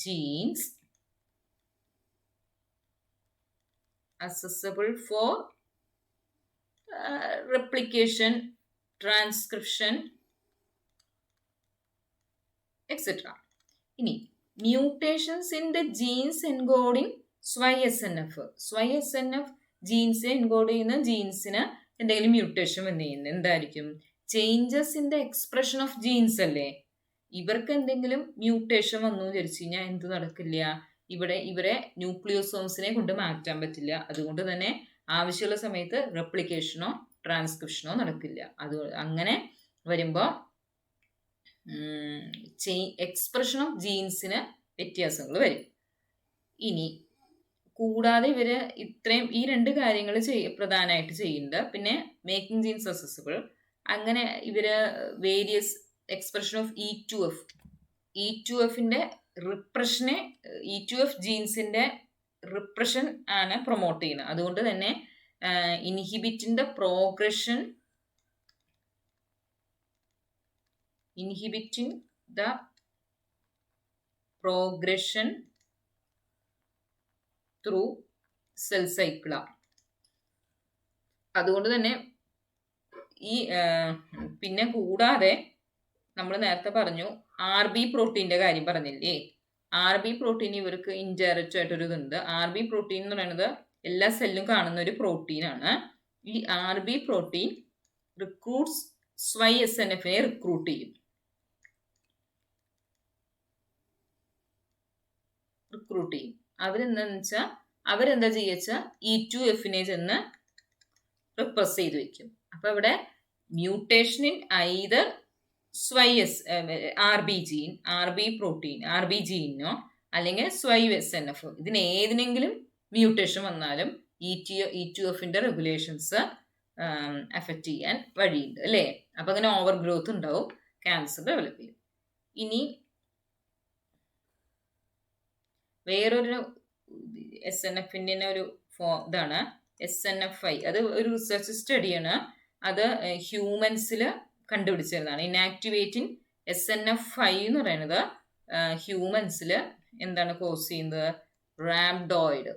genes accessible for replication, transcription, etc. ഇനി mutations in the genes encoding SWI-SNF. SWI-SNF genes encode ചെയ്യുന്ന ജീൻസിന് എന്തെങ്കിലും മ്യൂട്ടേഷൻ വന്നു ചെയ്യുന്നത് എന്തായിരിക്കും? Changes in the expression of genes അല്ലേ? ഇവർക്ക് എന്തെങ്കിലും മ്യൂട്ടേഷൻ വന്നു വിചാരിച്ചു കഴിഞ്ഞാൽ എന്ത് നടക്കില്ല? ഇവരെ ന്യൂക്ലിയോസോംസിനെ കൊണ്ട് മാറ്റാൻ പറ്റില്ല. അതുകൊണ്ട് തന്നെ ആവശ്യമുള്ള സമയത്ത് റെപ്ലിക്കേഷനോ ട്രാൻസ്ക്രിപ്ഷനോ നടക്കില്ല. അത് അങ്ങനെ വരുമ്പോൾ എക്സ്പ്രഷൻ ഓഫ് ജീൻസിന് വ്യത്യാസങ്ങൾ വരും. ഇനി കൂടാതെ ഇവര് ഇത്രയും ഈ രണ്ട് കാര്യങ്ങൾ പ്രധാനമായിട്ട് ചെയ്യുന്നുണ്ട്. പിന്നെ മേക്കിംഗ് ജീൻസ് അക്സസിബിൾ, അങ്ങനെ ഇവര് വേരിയസ് എക്സ്പ്രഷൻ ഓഫ് E2F-ന്റെ റിപ്രഷനെ E2F ജീൻസിന്റെ റിപ്രഷൻ ആണ് പ്രൊമോട്ട് ചെയ്യുന്നത്. അതുകൊണ്ട് തന്നെ inhibiting the progression through cell സൈക്കിളാണ്. അതുകൊണ്ട് തന്നെ ഈ പിന്നെ കൂടാതെ നമ്മൾ നേരത്തെ പറഞ്ഞു RB പ്രോട്ടീൻ്റെ കാര്യം പറഞ്ഞില്ലേ? RB പ്രോട്ടീൻ ഇവർക്ക് ഇൻഡയറക്റ്റ് ആയിട്ടൊരു ഇതുണ്ട്. RB പ്രോട്ടീൻ എന്ന് പറയുന്നത് എല്ലാ സെല്ലും കാണുന്ന ഒരു പ്രോട്ടീനാണ്. ഈ RB പ്രോട്ടീൻ റിക്രൂട്ട്സ് SWI-SNF-നെ റിക്രൂട്ട് ചെയ്യും. അവരെന്താന്ന് വെച്ചാൽ അവരെന്താ ചെയ്യുക? E2F-നെ ചെന്ന് റിപ്രസ് ചെയ്ത് വെക്കും. അപ്പൊ ഇവിടെ mutation in either RB gene, RB protein, RB ജീനോ അല്ലെങ്കിൽ SWI-SNF, ഇതിന് ഏതിനെങ്കിലും മ്യൂട്ടേഷൻ വന്നാലും E2F-ന്റെ റെഗുലേഷൻസ് അഫക്റ്റ് ചെയ്യാൻ വഴിയുണ്ട് അല്ലേ? അപ്പൊ അങ്ങനെ ഓവർ ഗ്രോത്ത് ഉണ്ടാവും, ക്യാൻസർ ഡെവലപ്പ് ചെയ്യും. ഇനി വേറൊരു SNF-ന്റെ ഒരു ഇതാണ് SNF-I. അത് ഒരു റിസർച്ച് സ്റ്റഡിയാണ്. അത് ഹ്യൂമൻസിൽ കണ്ടുപിടിച്ചിരുന്നതാണ്. ഇനാക്ടിവേറ്റിംഗ് SNF-I എന്ന് പറയുന്നത് ഹ്യൂമൻസിൽ എന്താണ് കോസ് ചെയ്യുന്നത്? റാബ്ഡോയിഡ്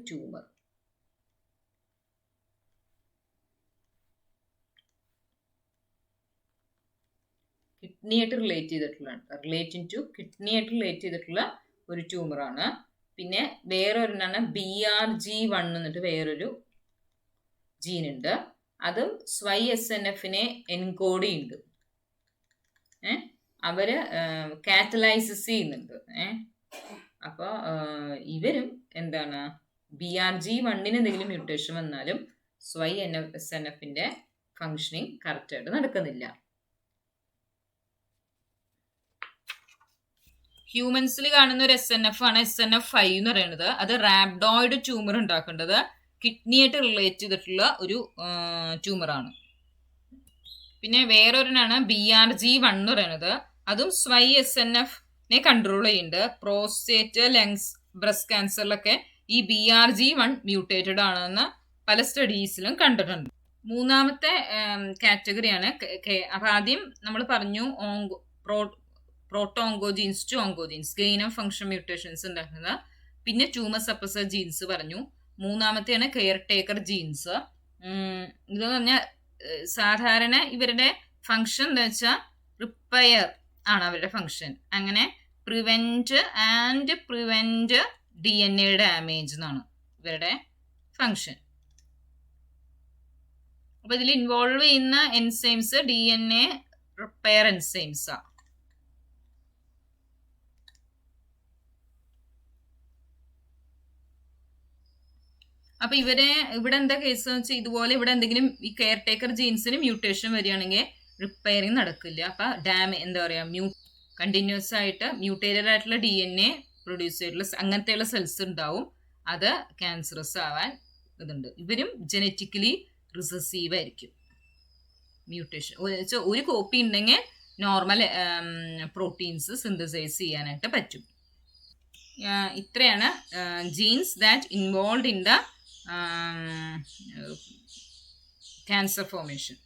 ട്യൂമർ. കിഡ്നിയായിട്ട് റിലേറ്റ് ചെയ്തിട്ടുള്ള ഒരു ട്യൂമറാണ്. പിന്നെ വേറൊരെണ്ണാണ് BRG1 എന്നിട്ട് വേറൊരു ജീനുണ്ട്. അതും SWI-SNF-നെ എൻകോഡ് ചെയ്യുന്നുണ്ട്. അവര് കാറ്റലൈസിസ് ചെയ്യുന്നുണ്ട്. അപ്പോൾ ഇവരും എന്താണ് BRG1-ന് എന്തെങ്കിലും മ്യൂട്ടേഷൻ വന്നാലും SWI-SNF-ന്റെ ഫങ്ഷനിങ് കറക്റ്റായിട്ട് നടക്കുന്നില്ല. ഹ്യൂമൻസിൽ കാണുന്ന ഒരു SNF ആണ് SNF-I എന്ന് പറയുന്നത്. അത് റാബ്ഡോയിഡ് ട്യൂമർ ഉണ്ടാക്കേണ്ടത് കിഡ്നിയായിട്ട് റിലേറ്റ് ചെയ്തിട്ടുള്ള ഒരു ട്യൂമറാണ്. പിന്നെ വേറൊരെണ്ണാണ് BRG1 എന്ന് പറയുന്നത്. അതും SWI-SNF-നെ കൺട്രോൾ ചെയ്യുന്നുണ്ട്. പ്രോസ്റ്റേറ്റ്, ലങ്സ്, ബ്രസ്റ്റ് ക്യാൻസറിലൊക്കെ ഈ BRG1 മ്യൂട്ടേറ്റഡ് ആണെന്ന് പല സ്റ്റഡീസിലും കണ്ടിട്ടുണ്ട്. മൂന്നാമത്തെ കാറ്റഗറിയാണ്. അപ്പം ആദ്യം നമ്മൾ പറഞ്ഞു proto oncogenes to oncogenes, gain of function mutations ഉണ്ടാക്കുന്നത്. പിന്നെ ട്യൂമർ സപ്രസർ ജീൻസ് പറഞ്ഞു. മൂന്നാമത്തെയാണ് കെയർ ടേക്കർ ജീൻസ്. ഇതെന്ന് പറഞ്ഞാൽ സാധാരണ ഇവരുടെ ഫങ്ഷൻ എന്താ വെച്ചാൽ റിപ്പയർ ആണ് അവരുടെ ഫങ്ഷൻ. അങ്ങനെ പ്രിവെന്റ് പ്രിവെന്റ് DNA ഡാമേജ് എന്നാണ് ഇവരുടെ ഫങ്ഷൻ. അപ്പൊ ഇതിൽ ഇൻവോൾവ് ചെയ്യുന്ന എൻസൈംസ് DNA റിപ്പയർ എൻസൈംസാ. അപ്പൊ ഇവിടെ എന്താ കേസ് എന്ന് വെച്ചാൽ ഇതുപോലെ ഇവിടെ എന്തെങ്കിലും ഈ കെയർ ടേക്കർ ജീൻസിന് മ്യൂട്ടേഷൻ വരികയാണെങ്കിൽ റിപ്പയറിങ് നടക്കില്ല. അപ്പൊ എന്താ പറയാ കണ്ടിന്യൂസ് ആയിട്ട് മ്യൂട്ടേറ്റഡ് ആയിട്ടുള്ള DNA പ്രൊഡ്യൂസ് ചെയ്തിട്ടുള്ള അങ്ങനത്തെയുള്ള സെൽസ് ഉണ്ടാവും. അത് ക്യാൻസറസ് ആവാൻ ഇതുണ്ട്. ഇവരും ജനറ്റിക്കലി റിസസീവ് ആയിരിക്കും. മ്യൂട്ടേഷൻ ഒരു കോപ്പി ഉണ്ടെങ്കിൽ നോർമൽ പ്രോട്ടീൻസ് സിന്തസൈസ് ചെയ്യാനായിട്ട് പറ്റും. ഇത്രയാണ് genes that involve in the cancer formation.